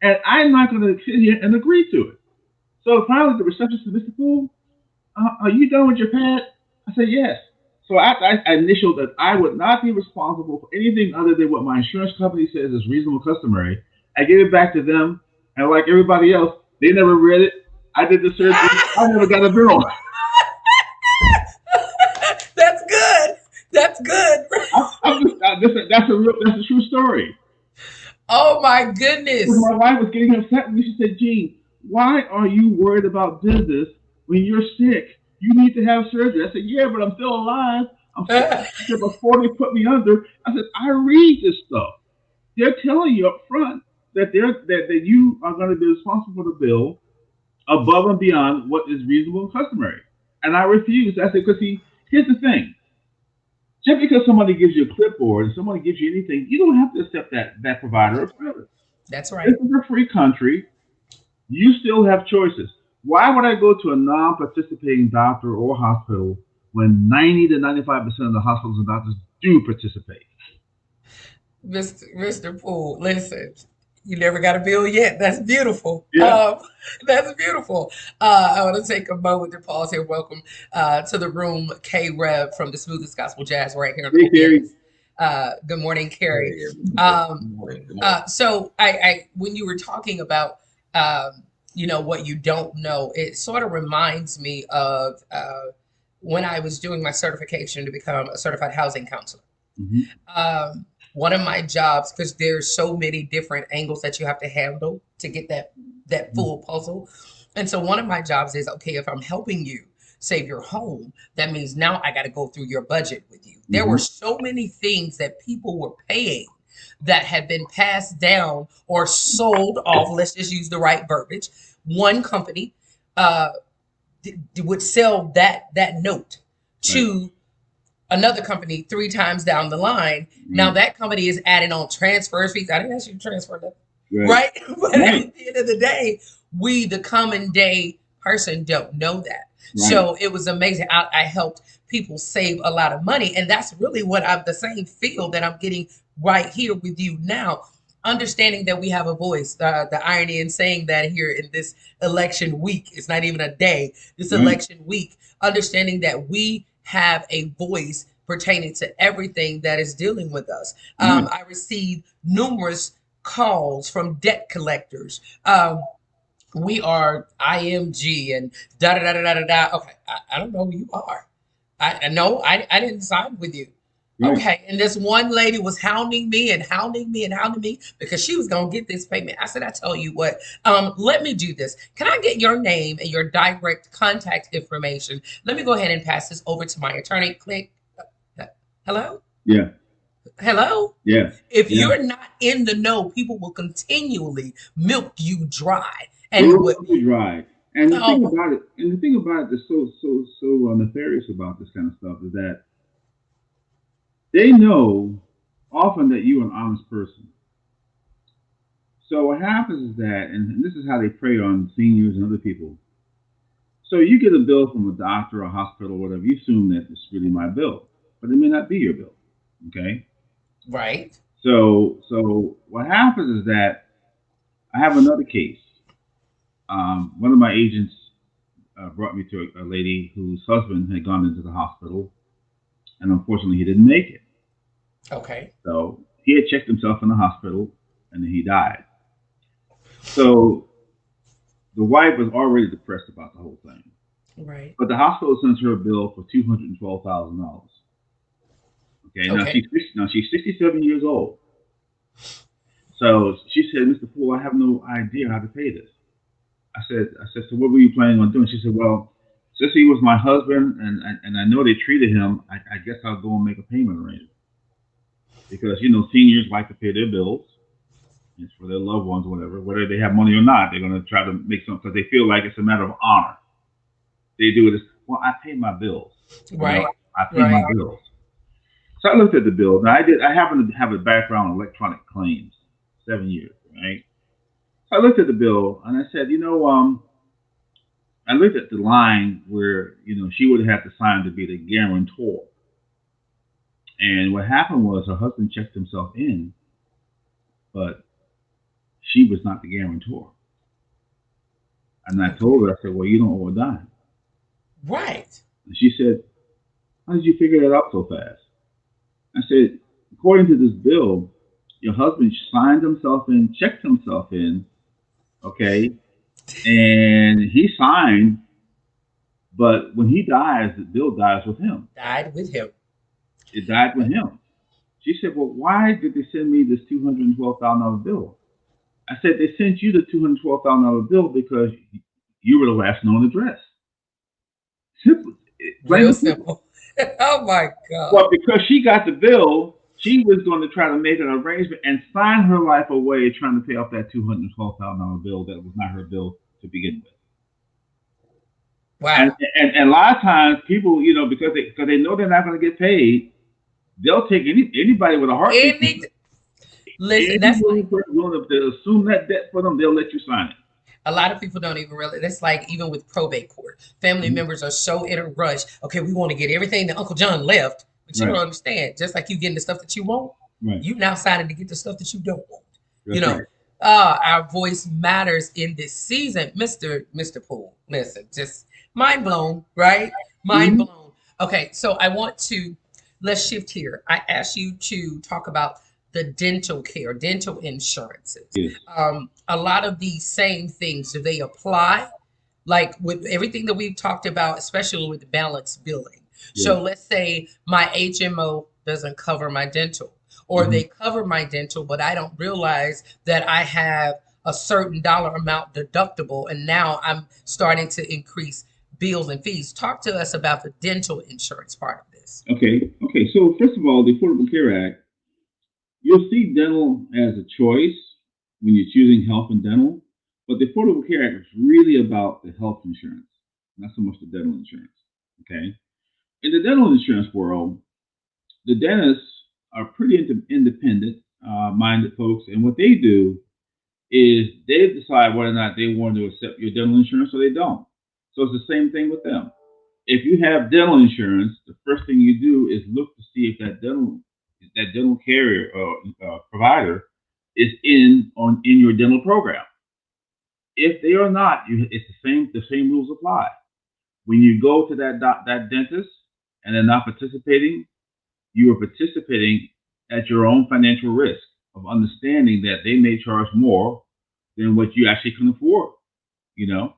Speaker 2: And I'm not going to sit here and agree to it. So finally, the receptionist said, Mr. Poole, are you done with your pad? I said, yes. So I initialed that I would not be responsible for anything other than what my insurance company says is reasonable customary. I gave it back to them, and like everybody else, they never read it. I did the surgery. I never got a bill.
Speaker 1: That's good. That's good.
Speaker 2: That's a true story.
Speaker 1: Oh my
Speaker 2: Because
Speaker 1: goodness.
Speaker 2: my wife was getting upset with me. She said, Gene, why are you worried about business when you're sick? You need to have surgery. I said, yeah, but I'm still alive. I'm still sick before they put me under. I said, I read this stuff. They're telling you up front that you are going to be responsible for the bill above and beyond what is reasonable and customary. And I refused. I said, because see, here's the thing. Just because somebody gives you a clipboard and somebody gives you anything, you don't have to accept that provider of service.
Speaker 1: That's
Speaker 2: This
Speaker 1: right.
Speaker 2: is a free country. You still have choices. Why would I go to a non-participating doctor or hospital when 90 to 95% of the hospitals and doctors do participate?
Speaker 1: Mr. Poole, listen, you never got a bill yet. That's beautiful.
Speaker 2: Yeah.
Speaker 1: That's beautiful. I want to take a moment to pause here. Welcome to the room, K Rev from the Smoothest Gospel Jazz right here on
Speaker 2: Hey, Terry.
Speaker 1: OPNS. Good morning, Carrie.
Speaker 3: Hey,
Speaker 1: Um,
Speaker 3: good morning. Good morning.
Speaker 1: so I when you were talking about what you don't know, it sort of reminds me of when I was doing my certification to become a certified housing counselor.
Speaker 2: Mm-hmm.
Speaker 1: One of my jobs, because there's so many different angles that you have to handle to get that full puzzle. And so one of my jobs is, okay, if I'm helping you save your home, that means now I got to go through your budget with you. There
Speaker 2: Mm-hmm.
Speaker 1: were so many things that people were paying that had been passed down or sold off. Let's just use the right verbiage. One company uh, would sell that note
Speaker 2: Right.
Speaker 1: to another company 3 times down the line. Now
Speaker 2: Right.
Speaker 1: that company is adding on transfers fees. I didn't ask you to transfer that,
Speaker 2: Right.
Speaker 1: right? But
Speaker 2: Right.
Speaker 1: at the end of the day, we, the common day person, don't know that.
Speaker 2: Right.
Speaker 1: So it was amazing. I helped people save a lot of money, and that's really what I'm the same feel that I'm getting right here with you now. Understanding that we have a voice, the irony in saying that here in this election week, it's not even a day, this
Speaker 2: Right.
Speaker 1: election week, understanding that we have a voice pertaining to everything that is dealing with us.
Speaker 2: Right.
Speaker 1: I received numerous calls from debt collectors. We are IMG and da da da da da da. Okay, I don't know who you are. I know I didn't sign with you.
Speaker 2: Right.
Speaker 1: Okay, and this one lady was hounding me and hounding me and hounding me because she was gonna get this payment. I said, I tell you what, let me do this. Can I get your name and your direct contact information? Let me go ahead and pass this over to my attorney. Click. Hello?
Speaker 2: Yeah.
Speaker 1: Hello?
Speaker 2: Yeah.
Speaker 1: If
Speaker 2: Yeah.
Speaker 1: you're not in the know, people will continually milk you dry.
Speaker 2: They
Speaker 1: And
Speaker 2: will
Speaker 1: what
Speaker 2: be dry. And
Speaker 1: oh
Speaker 2: the thing about it that's so nefarious about this kind of stuff is that they know often that you're an honest person. So what happens is that, and this is how they prey on seniors and other people. So you get a bill from a doctor or a hospital or whatever, you assume that it's really my bill, but it may not be your bill. Okay.
Speaker 1: right.
Speaker 2: So what happens is that I have another case. One of my agents brought me to a lady whose husband had gone into the hospital, and unfortunately he didn't make it.
Speaker 1: Okay.
Speaker 2: So he had checked himself in the hospital, and then he died. So the wife was already depressed about the whole thing.
Speaker 1: Right.
Speaker 2: But the hospital sends her a bill for $212,000. Okay,
Speaker 1: Okay.
Speaker 2: now she's 67 years old. So she said, Mr. Poole, I have no idea how to pay this. I said, so what were you planning on doing? She said, well, since he was my husband and I know they treated him, I guess I'll go and make a payment arrangement because seniors like to pay their bills. It's for their loved ones, whatever, whether they have money or not. They're going to try to make something because they feel like it's a matter of honor. They do it as well. I pay my bills. You know,
Speaker 1: Right.
Speaker 2: I pay my
Speaker 1: Right.
Speaker 2: bills. So I looked at the bill. Now I happen to have a background in electronic claims, 7 years, right? So I looked at the bill and I said, I looked at the line where she would have to sign to be the guarantor. And what happened was her husband checked himself in, but she was not the guarantor. And I told her, I said, well, you don't owe a dime.
Speaker 1: Right.
Speaker 2: And she said, how did you figure that out so fast? I said, according to this bill, your husband signed himself in, checked himself in, okay, and he signed, but when he dies, the bill dies with him.
Speaker 1: Died with him.
Speaker 2: It died with him. She said, well, why did they send me this $212,000 bill? I said, they sent you the $212,000 bill because you were the last known address. Simple, plain
Speaker 1: Real
Speaker 2: and simple.
Speaker 1: simple. Oh my God.
Speaker 2: Well, because she got the bill, she was going to try to make an arrangement and sign her life away trying to pay off that $212,000 bill that was not her bill to begin with. And,
Speaker 1: Wow.
Speaker 2: and a lot of times people, because they know they're not going to get paid, they'll take anybody with a heartbeat.
Speaker 1: Any listen, that's
Speaker 2: Anyone
Speaker 1: like
Speaker 2: who's willing to assume that debt for them, they'll let you sign it.
Speaker 1: a lot of people don't even realize that's like even with probate court. Family
Speaker 2: Mhm.
Speaker 1: members are so in a rush. Okay, we want to get everything that Uncle John left, but you don't
Speaker 2: Right,
Speaker 1: understand. Just like you getting the stuff that you want,
Speaker 2: right.
Speaker 1: you now signing to get the stuff that you don't want. You
Speaker 2: That's
Speaker 1: know,
Speaker 2: right.
Speaker 1: our voice matters in this season, Mister Poole. Listen, just mind blown, right? Mind
Speaker 2: Mm-hmm.
Speaker 1: blown. Okay, so I want to let's shift here. I asked you to talk about the dental care, dental insurances.
Speaker 2: Yes,
Speaker 1: A lot of these same things, do they apply? Like with everything that we've talked about, especially with the balance billing.
Speaker 2: yes.
Speaker 1: So let's say my HMO doesn't cover my dental, or
Speaker 2: Mm-hmm.
Speaker 1: they cover my dental, but I don't realize that I have a certain dollar amount deductible, and now I'm starting to increase bills and fees. Talk to us about the dental insurance part of this.
Speaker 2: Okay, okay. So first of all, the Affordable Care Act, you'll see dental as a choice when you're choosing health and dental, but the Affordable Care Act is really about the health insurance, not so much the dental insurance. Okay. In the dental insurance world, the dentists are pretty independent minded folks, and what they do is they decide whether or not they want to accept your dental insurance or they don't. So it's the same thing with them. If you have dental insurance, the first thing you do is look to see if that dental carrier or provider is in your dental program. If they are not, it's the same rules apply. When you go to that dentist and they're not participating, you are participating at your own financial risk of understanding that they may charge more than what you actually can afford. You know,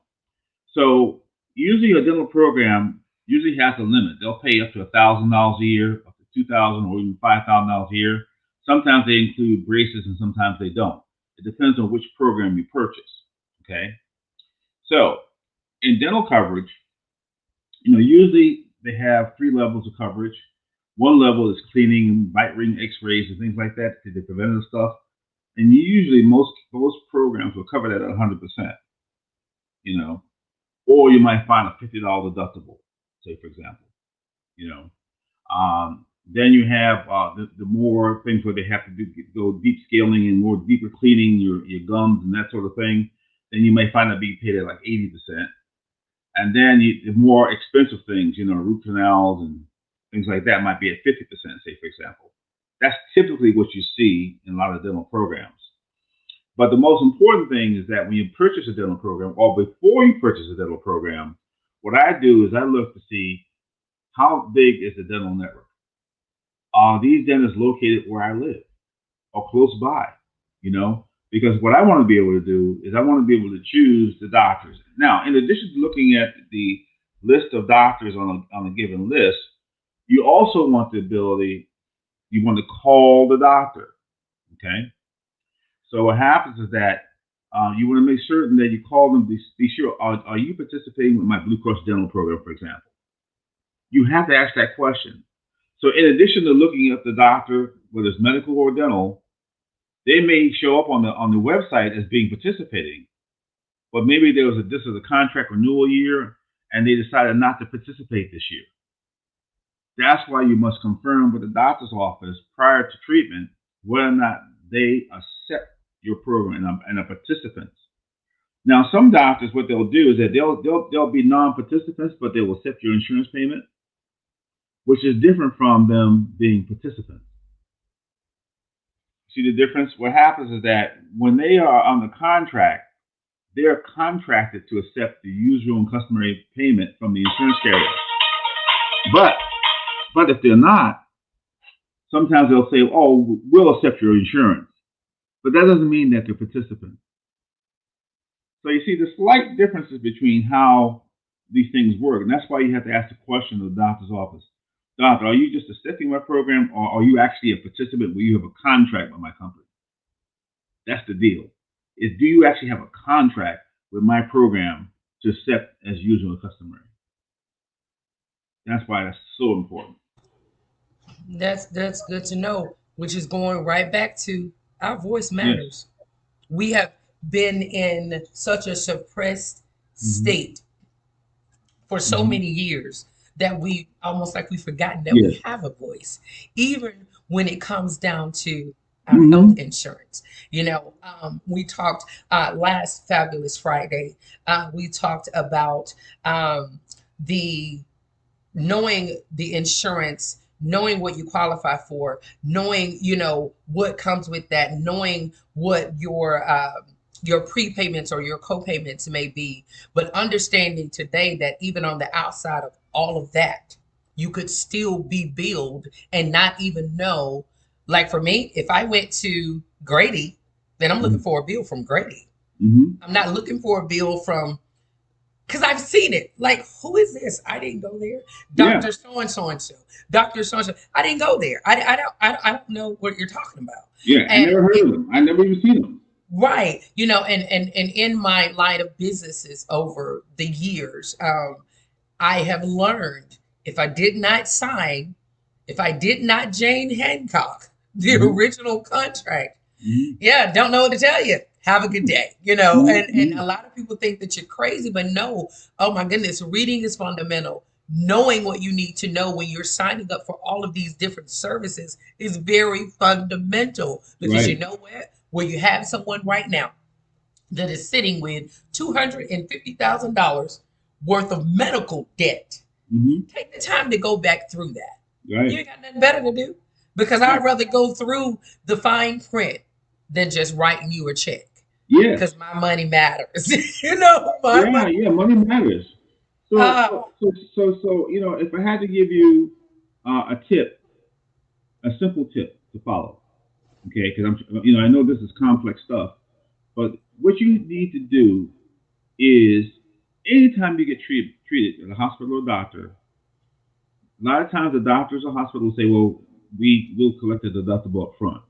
Speaker 2: so usually a dental program usually has a limit. They'll pay up to $1,000 a year, up to 2,000 or even $5,000 a year. Sometimes they include braces and sometimes they don't. It depends on which program you purchase. Okay, so in dental coverage, usually they have three levels of coverage. One level is cleaning, bite ring X-rays, and things like that, the preventative stuff. And usually most programs will cover that at 100%. You know, or you might find a $50 deductible, say for example. You know, then you have the more things where they have to go deep scaling and more deeper cleaning your gums and that sort of thing. Then you may find that being paid at like 80%. And then the more expensive things, root canals and things like that might be at 50%, say for example. That's typically what you see in a lot of dental programs. But the most important thing is that when you purchase a dental program or before you purchase a dental program, what I do is I look to see how big is the dental network. Are these dentists located where I live or close by? Because what I want to be able to do is I want to be able to choose the doctors. Now, in addition to looking at the list of doctors on a given list, you also want the ability You want to call the doctor. Okay. So what happens is that you want to make certain that you call them. Be sure. Are you participating with my Blue Cross Dental program, for example? You have to ask that question. So in addition to looking at the doctor, whether it's medical or dental, they may show up on the website as being participating, but maybe this is a contract renewal year, and they decided not to participate this year. That's why you must confirm with the doctor's office prior to treatment whether or not they accept your program and are participants. Now, some doctors, what they'll do is that they'll be non-participants, but they will accept your insurance payment, which is different from them being participants. See the difference? What happens is that when they are on the contract, they're contracted to accept the usual and customary payment from the insurance carrier. But but if they're not, sometimes they'll say, "Oh, we'll accept your insurance," but that doesn't mean that they're participants. So you see the slight differences between how these things work, and that's why you have to ask the question of the doctor's office: Doctor, are you just accepting my program, or are you actually a participant where you have a contract with my company? That's the deal. Is do you actually have a contract with my program to accept as usual and customary? That's why that's so important.
Speaker 1: That's good to know, which is going right back to our voice
Speaker 2: Yes.
Speaker 1: matters. We have been in such a suppressed
Speaker 2: Mm-hmm.
Speaker 1: state for so
Speaker 2: Mm-hmm.
Speaker 1: many years that we almost like we've forgotten that we
Speaker 2: Yes.
Speaker 1: have a voice, even when it comes down to our health
Speaker 2: Mm-hmm.
Speaker 1: insurance. We talked last Fabulous Friday. We talked about the knowing the insurance, knowing what you qualify for, knowing what comes with that, knowing what your prepayments or your co-payments may be, but understanding today that even on the outside of all of that, you could still be billed and not even know. Like for me, if I went to Grady, then I'm looking for a bill from Grady.
Speaker 2: Mm-hmm.
Speaker 1: I'm not looking for a bill from, because I've seen it. Like, who is this? I didn't go there.
Speaker 2: Yeah.
Speaker 1: Doctor so and so and so. Doctor so and so. I didn't go there. I don't know what you're talking about.
Speaker 2: Yeah. I
Speaker 1: And
Speaker 2: never heard
Speaker 1: it,
Speaker 2: of them. I never even seen them.
Speaker 1: right, and in my line of businesses over the years, I have learned if I did not sign, if I did not Jane Hancock the
Speaker 2: Mm-hmm.
Speaker 1: original contract,
Speaker 2: Mm-hmm.
Speaker 1: yeah, don't know what to tell you. Have a good day. And
Speaker 2: Mm-hmm.
Speaker 1: a lot of people think that you're crazy, but no. Oh my goodness, reading is fundamental. Knowing what you need to know when you're signing up for all of these different services is very fundamental, because you
Speaker 2: Right.
Speaker 1: know where you have someone right now that is sitting with $250,000 worth of medical debt.
Speaker 2: Mm-hmm.
Speaker 1: Take the time to go back through that. You
Speaker 2: Right.
Speaker 1: ain't got nothing better to do, because
Speaker 2: Yeah.
Speaker 1: I'd rather go through the fine print than just writing you a check,
Speaker 2: Yes.
Speaker 1: because my money matters. My
Speaker 2: Yeah.
Speaker 1: money.
Speaker 2: Yeah. Money matters. So,
Speaker 1: Uh,
Speaker 2: so, if I had to give you a tip, a simple tip to follow, okay? Because I know this is complex stuff, but what you need to do is anytime you get treated at a hospital or doctor, a lot of times the doctors or hospitals say, well, we will collect the deductible up front.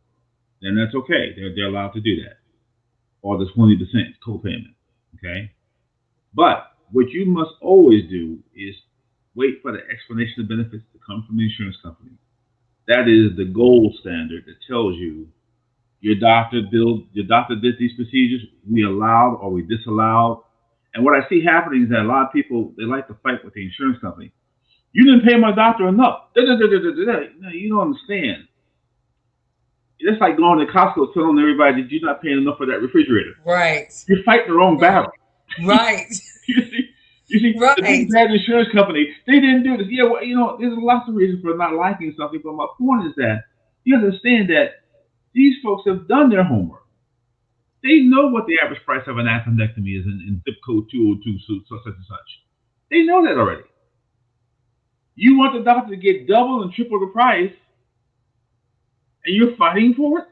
Speaker 2: Then that's okay. They're allowed to do that. Or the 20% co-payment. Okay? But what you must always do is wait for the explanation of benefits to come from the insurance company. That is the gold standard that tells you your doctor did these procedures, we allowed or we disallowed. And what I see happening is that a lot of people they like to fight with the insurance company. You didn't pay my doctor enough. Da, da, da, da, da, da. No, you don't understand. It's like going to Costco telling everybody that you're not paying enough for that refrigerator.
Speaker 1: right,
Speaker 2: You're fighting the wrong
Speaker 1: right,
Speaker 2: battle.
Speaker 1: right,
Speaker 2: You see, the big
Speaker 1: right,
Speaker 2: bad insurance company, they didn't do this. Yeah, well, there's lots of reasons for not liking something, but my point is that you understand that these folks have done their homework. They know what the average price of an appendectomy is in zip code 202, such and such. They know that already. You want the doctor to get double and triple the price, and you're fighting for it?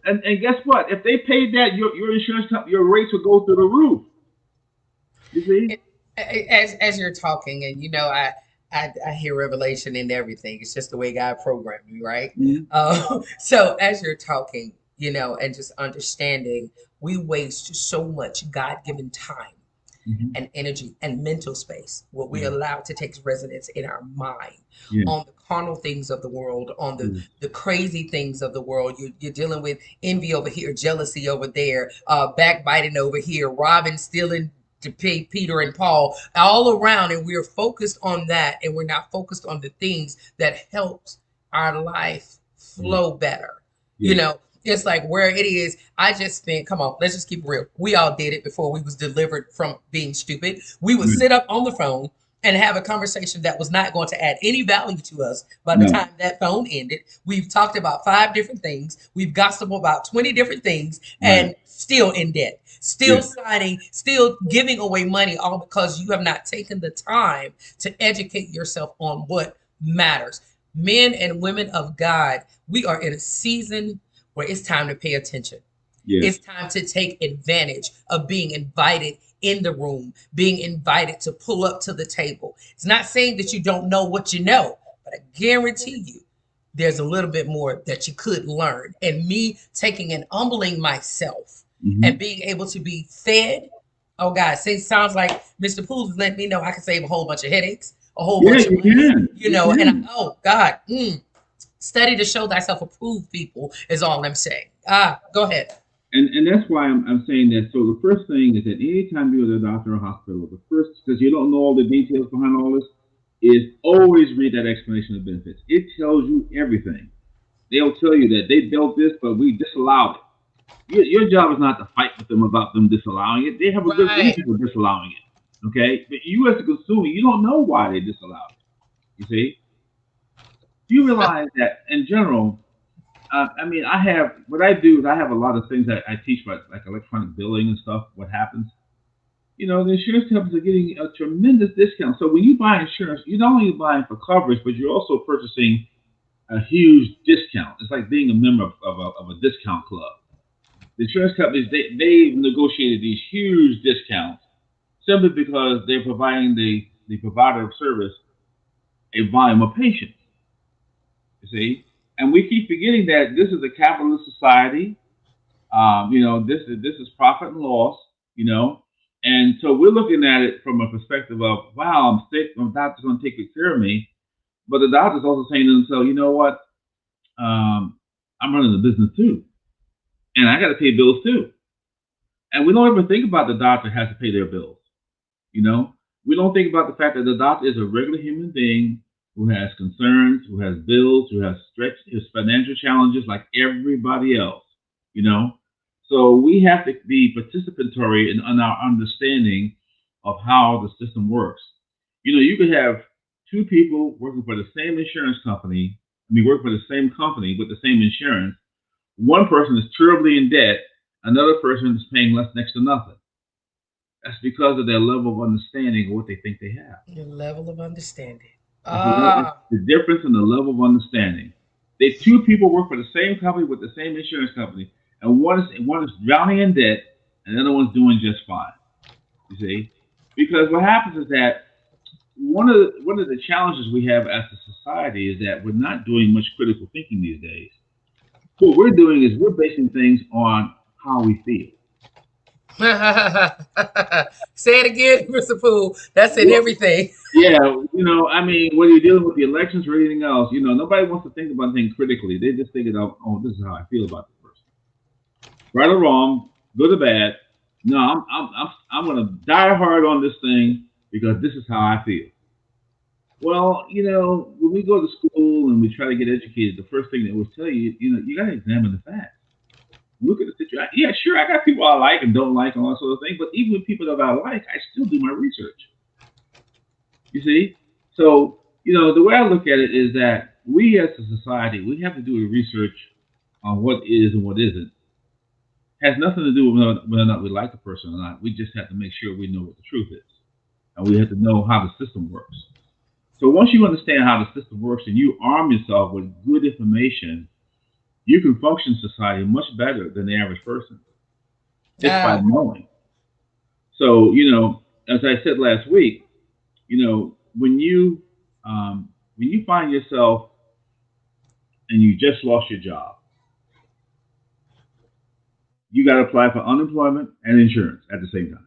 Speaker 2: And guess what? If they paid that, your insurance company, your rates would go through the roof. You see?
Speaker 1: as you're talking, and I hear revelation in everything. It's just the way God programmed me, right?
Speaker 2: Mm-hmm.
Speaker 1: So as you're talking, and just understanding, we waste so much God-given time
Speaker 2: Mm-hmm.
Speaker 1: and energy and mental space, what we
Speaker 2: Yeah.
Speaker 1: allow to take residence in our mind
Speaker 2: Yeah.
Speaker 1: on the carnal things of the world, on the
Speaker 2: Yeah.
Speaker 1: the crazy things of the world. You're dealing with envy over here, jealousy over there, backbiting over here, robbing, stealing to pay Peter and Paul all around, and we're focused on that, and we're not focused on the things that helps our life
Speaker 2: Yeah.
Speaker 1: flow better. You
Speaker 2: Yeah.
Speaker 1: know, it's like where it is. I just think, come on, let's just keep it real. We all did it before we was delivered from being stupid. We would
Speaker 2: Right.
Speaker 1: sit up on the phone and have a conversation that was not going to add any value to us by the
Speaker 2: No.
Speaker 1: time that phone ended. We've talked about 5 different things. We've gossiped about 20 different things
Speaker 2: Right.
Speaker 1: and still in debt, still
Speaker 2: Yeah.
Speaker 1: signing, still giving away money, all because you have not taken the time to educate yourself on what matters. Men and women of God, we are in a season where it's time to pay attention.
Speaker 2: Yes.
Speaker 1: It's time to take advantage of being invited in the room, being invited to pull up to the table. It's not saying that you don't know what you know, but I guarantee you there's a little bit more that you could learn. And me taking and humbling myself and
Speaker 2: Mm-hmm.
Speaker 1: being able to be fed. Oh God, sounds like Mr. Poole is letting me know I can save a whole bunch of headaches, a whole
Speaker 2: Yeah,
Speaker 1: bunch of
Speaker 2: you
Speaker 1: money,
Speaker 2: can. You
Speaker 1: and
Speaker 2: can.
Speaker 1: oh God, study to show thyself approved, people, is all I'm saying. Go ahead.
Speaker 2: And that's why I'm saying that. So the first thing is that anytime you're at a doctor or hospital, the first, because you don't know all the details behind all this, is always read that explanation of benefits. It tells you everything. They'll tell you that they built this, but we disallowed it. Your job is not to fight with them about them disallowing it. They have a good
Speaker 1: Right.
Speaker 2: reason for disallowing it. Okay? But you as a consumer, you don't know why they disallowed it. You see? You realize that in general, I mean, I have what I do is I have a lot of things that I teach about, like electronic billing and stuff. What happens? The insurance companies are getting a tremendous discount. So when you buy insurance, you're not only buying for coverage, but you're also purchasing a huge discount. It's like being a member of a discount club. The insurance companies they've negotiated these huge discounts simply because they're providing the provider of service a volume of patients. You see, and we keep forgetting that this is a capitalist society. This is profit and loss. You know, and so we're looking at it from a perspective of, wow, I'm sick, my doctor's going to take good care of me, but the doctor's also saying to themselves, you know what, I'm running a business too, and I got to pay bills too, and we don't ever think about the doctor has to pay their bills. You know, we don't think about the fact that the doctor is a regular human being who has concerns, who has bills, who has stretched his financial challenges like everybody else. You know, so we have to be participatory in our understanding of how the system works. You could have two people working for the same insurance company. I mean, work for the same company with the same insurance. One person is terribly in debt. Another person is paying less next to nothing. That's because of their level of understanding of what they think they have.
Speaker 1: Your level of understanding.
Speaker 2: It's
Speaker 1: Ah,
Speaker 2: the difference in the level of understanding. They two people work for the same company with the same insurance company, and one is drowning in debt, and the other one's doing just fine. You see, because what happens is that one of the challenges we have as a society is that we're not doing much critical thinking these days. What we're doing is we're basing things on how we feel.
Speaker 1: say it again, Mr. Poole. That's in
Speaker 2: Well,
Speaker 1: everything.
Speaker 2: yeah, I mean, whether you're dealing with the elections or anything else, nobody wants to think about things critically. They just think of, oh, this is how I feel about this person, right or wrong, good or bad. No, I'm going to die hard on this thing because this is how I feel. Well, when we go to school and we try to get educated, the first thing they always tell you, you got to examine the facts. Look at the situation. Yeah, sure, I got people I like and don't like and all that sort of thing, but even with people that I like, I still do my research. You see? So, the way I look at it is that we as a society, we have to do a research on what is and what isn't. It has nothing to do with whether or not we like a person or not. We just have to make sure we know what the truth is. And we have to know how the system works. So once you understand how the system works and you arm yourself with good information, you can function in society much better than the average person just by
Speaker 1: Ah,
Speaker 2: knowing. So, as I said last week, when you When you find yourself and you just lost your job, you got to apply for unemployment and insurance at the same time.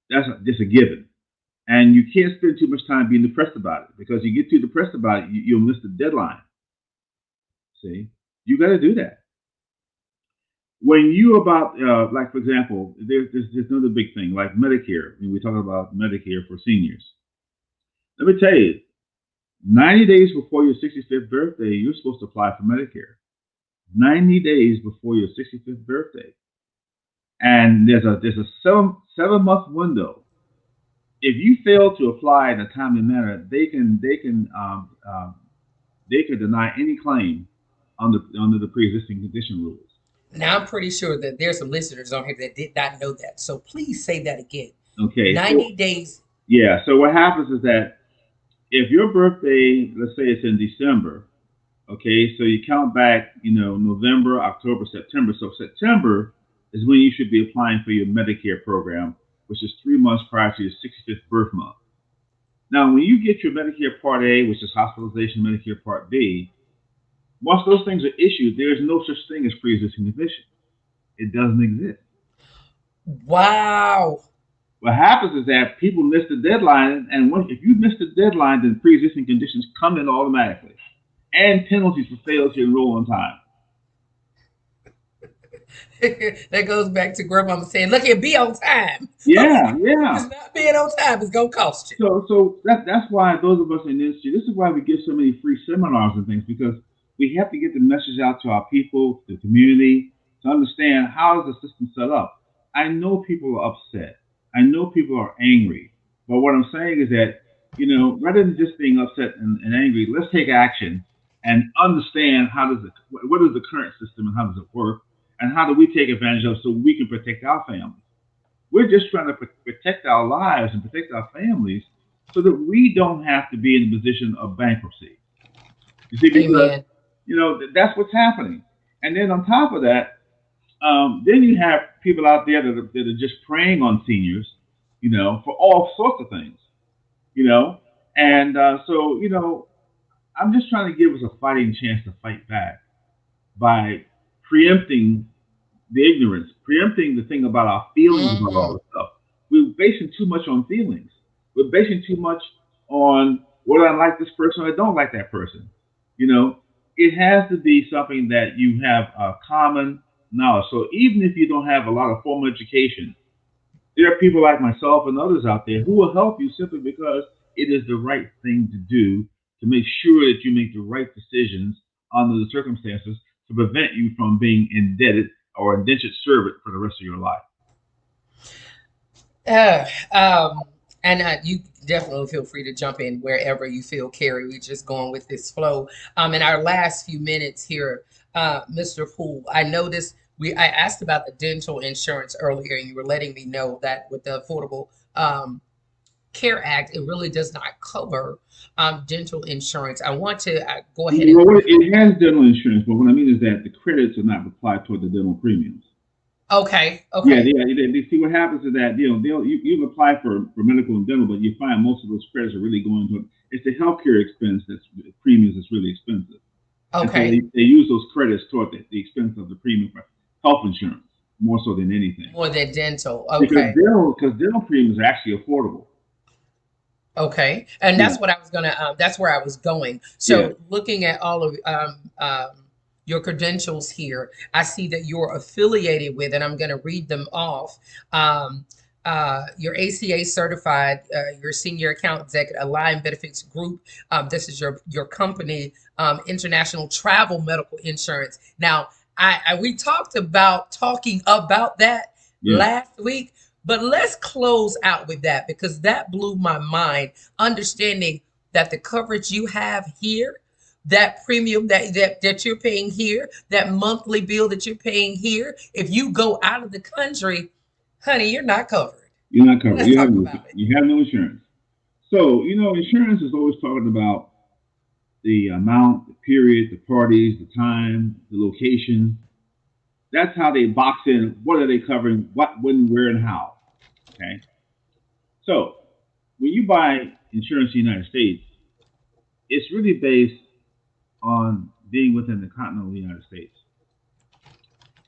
Speaker 2: That's just a given. And you can't spend too much time being depressed about it, because you get too depressed about it, you'll miss the deadline. See, you got to do that. When you about like for example, there's another big thing like Medicare. When we talk about Medicare for seniors, let me tell you, 90 days before your 65th birthday, you're supposed to apply for Medicare. 90 days before your 65th birthday, and there's a seven month window. If you fail to apply in a timely manner, they can deny any claim under the pre-existing condition rules.
Speaker 1: Now, I'm pretty sure that there's some listeners on here that did not know that. So please say that again.
Speaker 2: Okay,
Speaker 1: 90
Speaker 2: so
Speaker 1: days.
Speaker 2: yeah, so what happens is that if your birthday, let's say it's in December, okay, so you count back, November, October, September. So September is when you should be applying for your Medicare program, which is 3 months prior to your 65th birth month. Now, when you get your Medicare Part A, which is hospitalization, Medicare Part B, once those things are issued, there is no such thing as pre-existing condition. It doesn't exist.
Speaker 1: Wow.
Speaker 2: What happens is that people miss the deadline, and if you miss the deadline, then pre-existing conditions come in automatically, and penalties for failure to enroll on time.
Speaker 1: That goes back to grandmama saying, look here, be on time.
Speaker 2: Yeah, yeah.
Speaker 1: Because not being on time is going to cost you.
Speaker 2: So that's why those of us in the industry, this is why we give so many free seminars and things, because we have to get the message out to our people, the community, to understand how is the system set up. I know people are upset. I know people are angry. But what I'm saying is that, rather than just being upset and angry, let's take action and understand what is the current system and how does it work, and how do we take advantage of it so we can protect our families. We're just trying to protect our lives and protect our families so that we don't have to be in a position of bankruptcy. You see, because
Speaker 1: Amen.
Speaker 2: that's what's happening. And then on top of that, then you have people out there that are just preying on seniors, for all sorts of things, you know. And so, I'm just trying to give us a fighting chance to fight back by preempting the ignorance, preempting the thing about our feelings about all
Speaker 1: Mm.
Speaker 2: this stuff. We're basing too much on feelings. We're basing too much on whether I like this person or I don't like that person. You know, it has to be something that you have a common knowledge. So even if you don't have a lot of formal education, there are people like myself and others out there who will help you simply because it is the right thing to do to make sure that you make the right decisions under the circumstances to prevent you from being indebted or indentured servant for the rest of your life.
Speaker 1: Uh, um, and you definitely feel free to jump in wherever you feel, Carrie. We're just going with this flow. In our last few minutes here, Mr. Poole, I noticed I asked about the dental insurance earlier, and you were letting me know that with the Affordable Care Act, it really does not cover dental insurance. I want to go ahead and
Speaker 2: Well, it has dental insurance, but what I mean is that the credits are not applied toward the dental premiums.
Speaker 1: okay,
Speaker 2: Yeah,
Speaker 1: okay,
Speaker 2: they see what happens is that you apply for medical and dental, but you find most of those credits are really going to it's the healthcare expense that's premiums that's really expensive, and so
Speaker 1: okay.
Speaker 2: they use those credits toward the expense of the premium for health insurance more so than anything,
Speaker 1: More than dental.
Speaker 2: because
Speaker 1: Okay.
Speaker 2: dental premiums are actually affordable.
Speaker 1: Okay, and
Speaker 2: Yeah,
Speaker 1: that's what I was gonna. That's where I was going.
Speaker 2: yeah,
Speaker 1: So, looking at all of your credentials here, I see that you're affiliated with, and I'm going to read them off. Um, your ACA certified, your senior account executive, Aligned Benefits Group. This is your company, International Travel Medical Insurance. Now, we talking about that
Speaker 2: yeah.
Speaker 1: last week. But let's close out with that because that blew my mind. Understanding that the coverage you have here, that premium that you're paying here, that monthly bill that you're paying here, if you go out of the country, honey, you're not covered.
Speaker 2: You're not covered.
Speaker 1: Let's talk about it.
Speaker 2: You have no insurance. So insurance is always talking about the amount, the period, the parties, the time, the location. That's how they box in what are they covering, what, when, where, and how. Okay. So when you buy insurance in the United States, it's really based on being within the continental United States.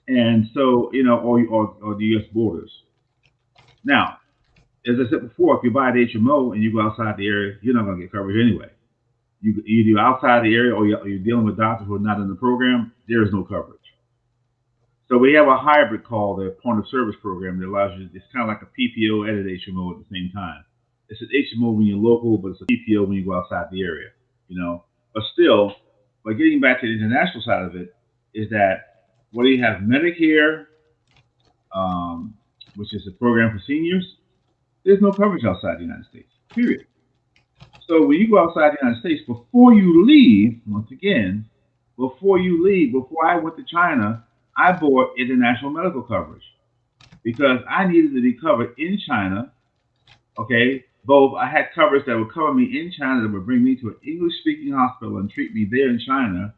Speaker 2: And so, or the U.S. borders. Now, as I said before, if you buy the HMO and you go outside the area, you're not going to get coverage anyway. You outside the area, or you're dealing with doctors who are not in the program, there is no coverage. So we have a hybrid called the point of service program that allows you. It's kind of like a PPO and an HMO at the same time. It's an HMO when you're local, but it's a PPO when you go outside the area. But still, but getting back to the international side of it, is that whether you have Medicare, which is a program for seniors, there's no coverage outside the United States. Period. So when you go outside the United States, before you leave, once again, before I went to China, I bought international medical coverage because I needed to be covered in China. Okay, both I had coverage that would cover me in China that would bring me to an English-speaking hospital and treat me there in China,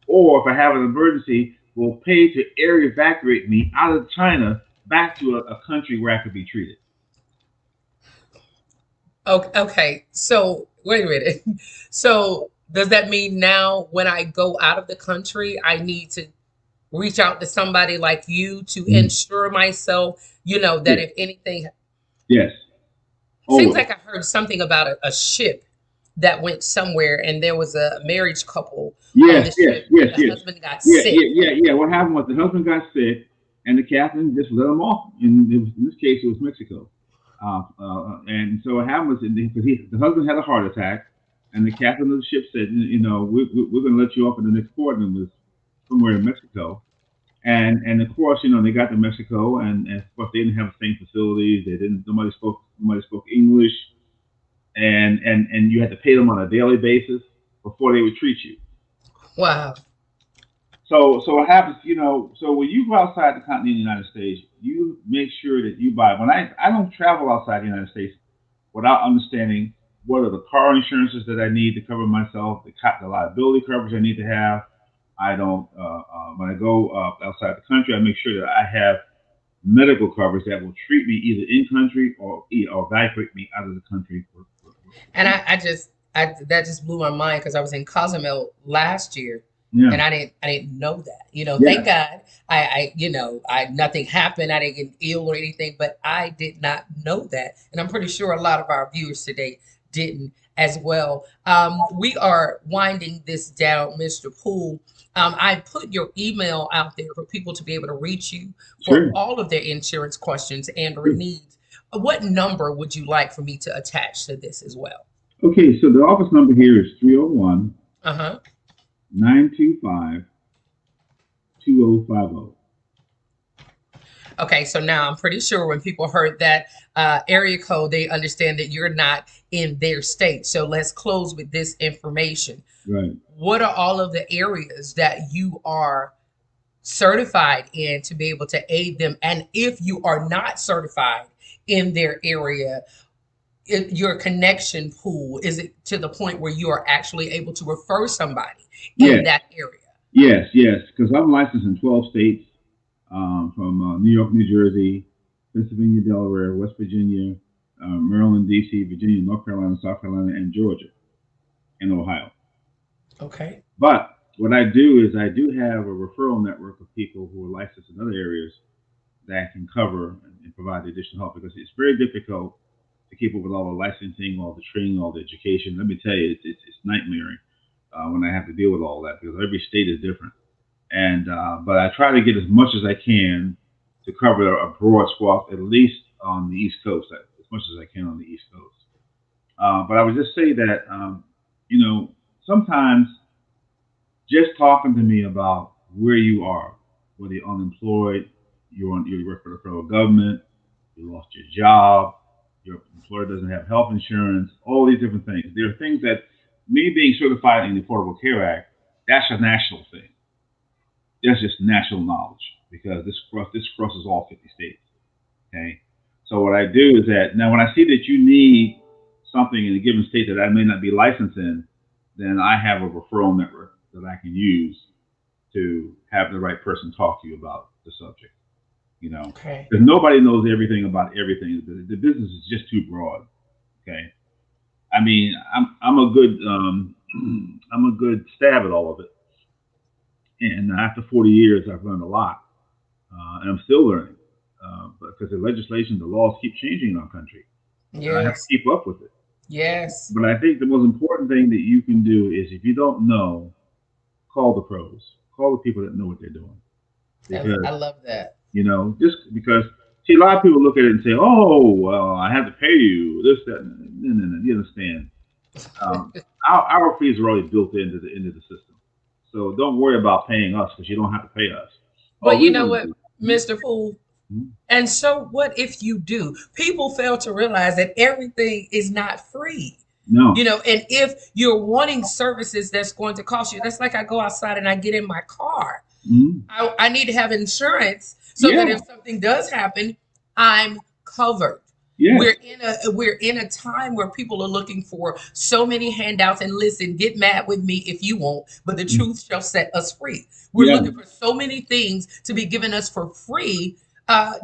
Speaker 2: or if I have an emergency, will pay to air evacuate me out of China back to a country where I could be treated.
Speaker 1: Okay, so wait a minute. So does that mean now when I go out of the country, I need to reach out to somebody like you to ensure myself, that
Speaker 2: Yes.
Speaker 1: if anything,
Speaker 2: Yes.
Speaker 1: seems
Speaker 2: Always.
Speaker 1: like I heard something about a ship that went somewhere and there was a marriage couple on
Speaker 2: Yes,
Speaker 1: the
Speaker 2: yes,
Speaker 1: ship
Speaker 2: yes,
Speaker 1: and the
Speaker 2: yes.
Speaker 1: husband got
Speaker 2: Yeah,
Speaker 1: sick.
Speaker 2: yeah, yeah, yeah. What happened was the husband got sick, and the captain just let him off. In this case, it was Mexico. And so what happened was the husband had a heart attack, and the captain of the ship said, we're going to let you off in the next port, and it was somewhere in Mexico. And of course, they got to Mexico, and of course they didn't have the same facilities. They didn't. Nobody spoke English, and you had to pay them on a daily basis before they would treat you.
Speaker 1: Wow.
Speaker 2: So what happens, so when you go outside the continental United States, you make sure that you buy. When I don't travel outside the United States without understanding what are the car insurances that I need to cover myself, the liability coverage I need to have. I don't when I go outside the country, I make sure that I have medical coverage that will treat me either in country or evacuate me out of the country for
Speaker 1: And
Speaker 2: treatment.
Speaker 1: I that just blew my mind because I was in Cozumel last year and
Speaker 2: Yeah.
Speaker 1: I didn't know that. Thank
Speaker 2: Yes.
Speaker 1: God I nothing happened. I didn't get ill or anything, but I did not know that. And I'm pretty sure a lot of our viewers today didn't as well. We are winding this down, Mr. Poole. I put your email out there for people to be able to reach you for
Speaker 2: Sure.
Speaker 1: all of their insurance questions and or
Speaker 2: Sure.
Speaker 1: needs. What number would you like for me to attach to this as well?
Speaker 2: Okay, so the office number here is 301
Speaker 1: Uh-huh.
Speaker 2: 925 2050.
Speaker 1: Okay, so now I'm pretty sure when people heard that area code, they understand that you're not in their state. So let's close with this information.
Speaker 2: Right.
Speaker 1: What are all of the areas that you are certified in to be able to aid them? And if you are not certified in their area, your connection pool, is it to the point where you are actually able to refer somebody in
Speaker 2: Yes,
Speaker 1: that area?
Speaker 2: yes, yes, because I'm licensed in 12 states, from New York, New Jersey, Pennsylvania, Delaware, West Virginia, Maryland, D.C., Virginia, North Carolina, South Carolina, and Georgia, and Ohio.
Speaker 1: Okay.
Speaker 2: But what I do is I do have a referral network of people who are licensed in other areas that can cover and provide additional help because it's very difficult to keep up with all the licensing, all the training, all the education. Let me tell you, it's nightmaring when I have to deal with all that because every state is different. And but I try to get as much as I can to cover a broad swath, at least on the East Coast, as much as I can on the East Coast. But I would just say that sometimes just talking to me about where you are, whether you're unemployed, you work for the federal government, you lost your job, your employer doesn't have health insurance, all these different things. There are things that me being certified in the Affordable Care Act, that's a national thing. That's just national knowledge because this crosses all 50 states. Okay, so what I do is that now when I see that you need something in a given state that I may not be licensed in, then I have a referral network that I can use to have the right person talk to you about the subject.
Speaker 1: Okay.
Speaker 2: Because nobody knows everything about everything. The business is just too broad. Okay, I mean, I'm a good I'm a good stab at all of it. And after 40 years, I've learned a lot, and I'm still learning because the legislation, the laws keep changing in our country, and I have to
Speaker 1: Yes.
Speaker 2: keep up with it.
Speaker 1: Yes.
Speaker 2: But I think the most important thing that you can do is if you don't know, call the pros, call the people that know what they're doing,
Speaker 1: I
Speaker 2: because
Speaker 1: love that.
Speaker 2: just because see a lot of people look at it and say, oh, well, I have to pay you this that. No, no, no. You understand? Um, our fees are already built into the system, so don't worry about paying us because you don't have to pay us. All
Speaker 1: But you
Speaker 2: we
Speaker 1: know
Speaker 2: want to
Speaker 1: what,
Speaker 2: do.
Speaker 1: Mr. Poole?
Speaker 2: Mhm.
Speaker 1: And so, what if you do? People fail to realize that everything is not free.
Speaker 2: No.
Speaker 1: And if you're wanting services that's going to cost you, that's like I go outside and I get in my car.
Speaker 2: Mhm.
Speaker 1: I need to have insurance so that
Speaker 2: Yeah.
Speaker 1: if something does happen, I'm covered.
Speaker 2: Yes.
Speaker 1: We're in a time where people are looking for so many handouts. And listen, get mad with me if you won't, but the
Speaker 2: Mhm.
Speaker 1: truth shall set us free. We're
Speaker 2: Yeah.
Speaker 1: looking for so many things to be given us for free.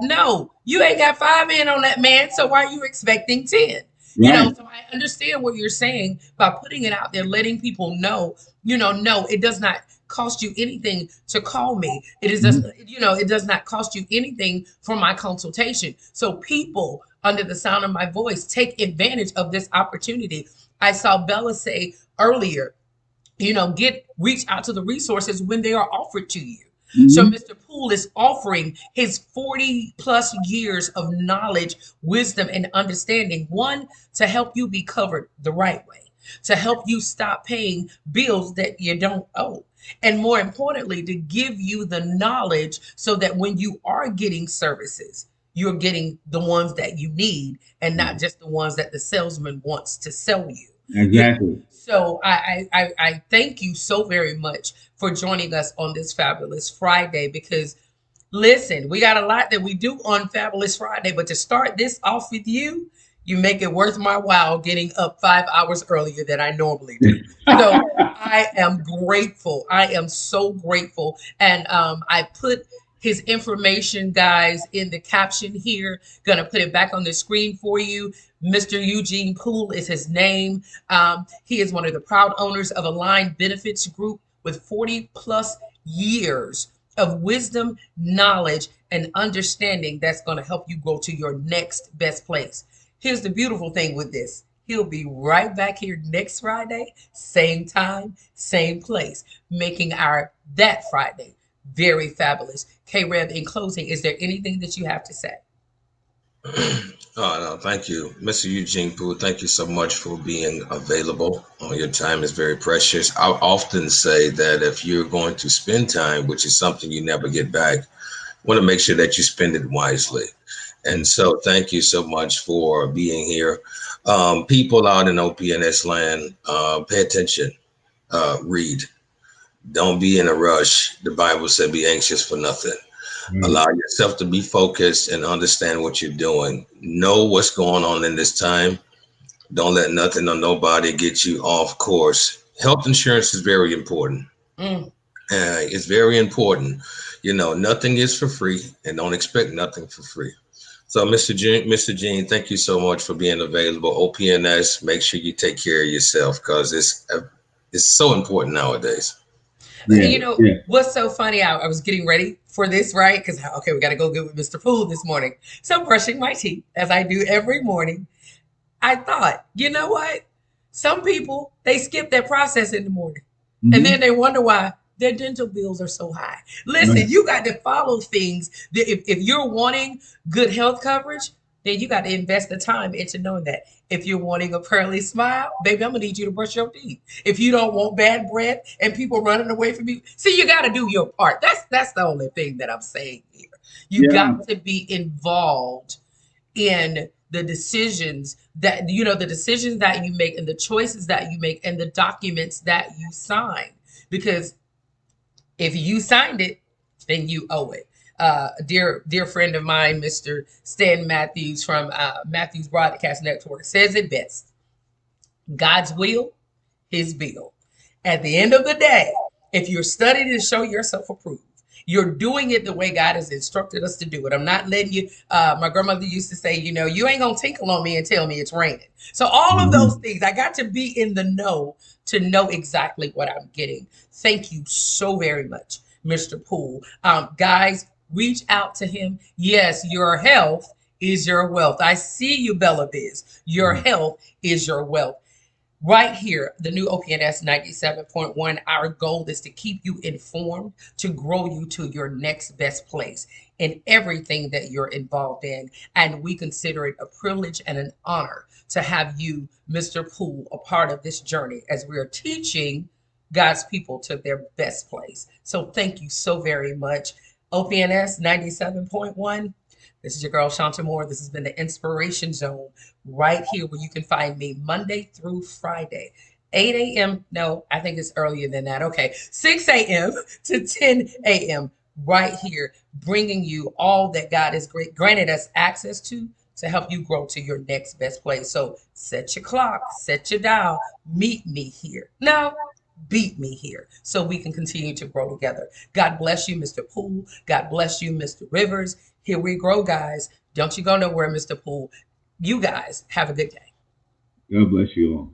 Speaker 1: No, you ain't got five in on that man, so why are you expecting 10?
Speaker 2: Right.
Speaker 1: So I understand what you're saying by putting it out there, letting people know, no, it does not cost you anything to call me. It is just,
Speaker 2: Mhm.
Speaker 1: it does not cost you anything for my consultation. So people under the sound of my voice take advantage of this opportunity. I saw Bella say earlier, get reach out to the resources when they are offered to you. So
Speaker 2: Mhm.
Speaker 1: Mr. Poole is offering his 40 plus years of knowledge, wisdom, and understanding. One, to help you be covered the right way, to help you stop paying bills that you don't owe. And more importantly, to give you the knowledge so that when you are getting services, you're getting the ones that you need and not just the ones that the salesman wants to sell you.
Speaker 2: Exactly.
Speaker 1: So I thank you so very much for joining us on this fabulous Friday because listen, we got a lot that we do on Fabulous Friday, but to start this off with you, you make it worth my while getting up 5 hours earlier than I normally do. So I am grateful. I am so grateful. And I put his information, guys, in the caption here. Gonna put it back on the screen for you. Mr. Eugene Poole is his name. He is one of the proud owners of Aligned Benefits Group with 40 plus years of wisdom, knowledge, and understanding that's going to help you go to your next best place. Here's the beautiful thing with this. He'll be right back here next Friday, same time, same place, making our that Friday very fabulous. K Rev, in closing, is there anything that you have to say?
Speaker 3: Oh, no, thank you, Mr. Eugene Poole. Thank you so much for being available. Your time is very precious. I often say that if you're going to spend time, which is something you never get back, want to make sure that you spend it wisely. And so, thank you so much for being here. People out in OPNS land, pay attention, read. Don't be in a rush. The Bible said, be anxious for nothing.
Speaker 2: Right.
Speaker 3: Allow yourself to be focused and understand what you're doing. Know what's going on in this time. Don't let nothing or nobody get you off course. Health insurance is very important.
Speaker 1: Mm.
Speaker 3: It's very important. Nothing is for free, and don't expect nothing for free. So, Mr. Gene, thank you so much for being available. OPNS, make sure you take care of yourself because it's so important nowadays.
Speaker 2: Yeah. Yeah.
Speaker 1: What's so funny? I was getting ready for this, right? Because, okay, we got to go get with Mr. Poole this morning. So, brushing my teeth, as I do every morning, I thought, you know what? Some people, they skip that process in the morning and
Speaker 2: Mhm.
Speaker 1: then they wonder why their dental bills are so high. Listen,
Speaker 2: Right.
Speaker 1: you got to follow things. If you're wanting good health coverage, then you got to invest the time into knowing that. If you're wanting a pearly smile, baby, I'm gonna need you to brush your teeth. If you don't want bad breath and people running away from you, see, you got to do your part. That's the only thing that I'm saying here. You
Speaker 2: Yeah.
Speaker 1: got to be involved in the decisions that you make and the choices that you make and the documents that you sign, because if you signed it, then you owe it. A dear friend of mine, Mr. Stan Matthews from Matthews Broadcast Network, says it best: God's will, his bill. At the end of the day, if you're studying to show yourself approved, You're doing it the way God has instructed us to do it. I'm not letting you. My grandmother used to say, you ain't gonna tinkle on me and tell me it's raining. So all of those
Speaker 2: Mm-hmm.
Speaker 1: things, I got to be in the know to know exactly what I'm getting. Thank you so very much, Mr. Poole. Guys, reach out to him. Yes, your health is your wealth. I see you, Bella Biz. Your health is your wealth. Right here, the new OPNS 97.1, our goal is to keep you informed, to grow you to your next best place in everything that you're involved in. And we consider it a privilege and an honor to have you, Mr. Poole, a part of this journey as we are teaching God's people to their best place. So thank you so very much. OPNS 97.1. This is your girl, Shanta Moore. This has been the Inspiration Zone right here where you can find me Monday through Friday. 8 a.m. No, I think it's earlier than that. Okay. 6 a.m. to 10 a.m. right here, bringing you all that God has granted us access to help you grow to your next best place. So set your clock, set your dial, meet me here. No, beat me here so we can continue to grow together. God bless you, Mr. Poole. God bless you, Mr. Rivers. Here we grow, guys. Don't you go nowhere, Mr. Poole. You guys have a good day.
Speaker 2: God bless you all.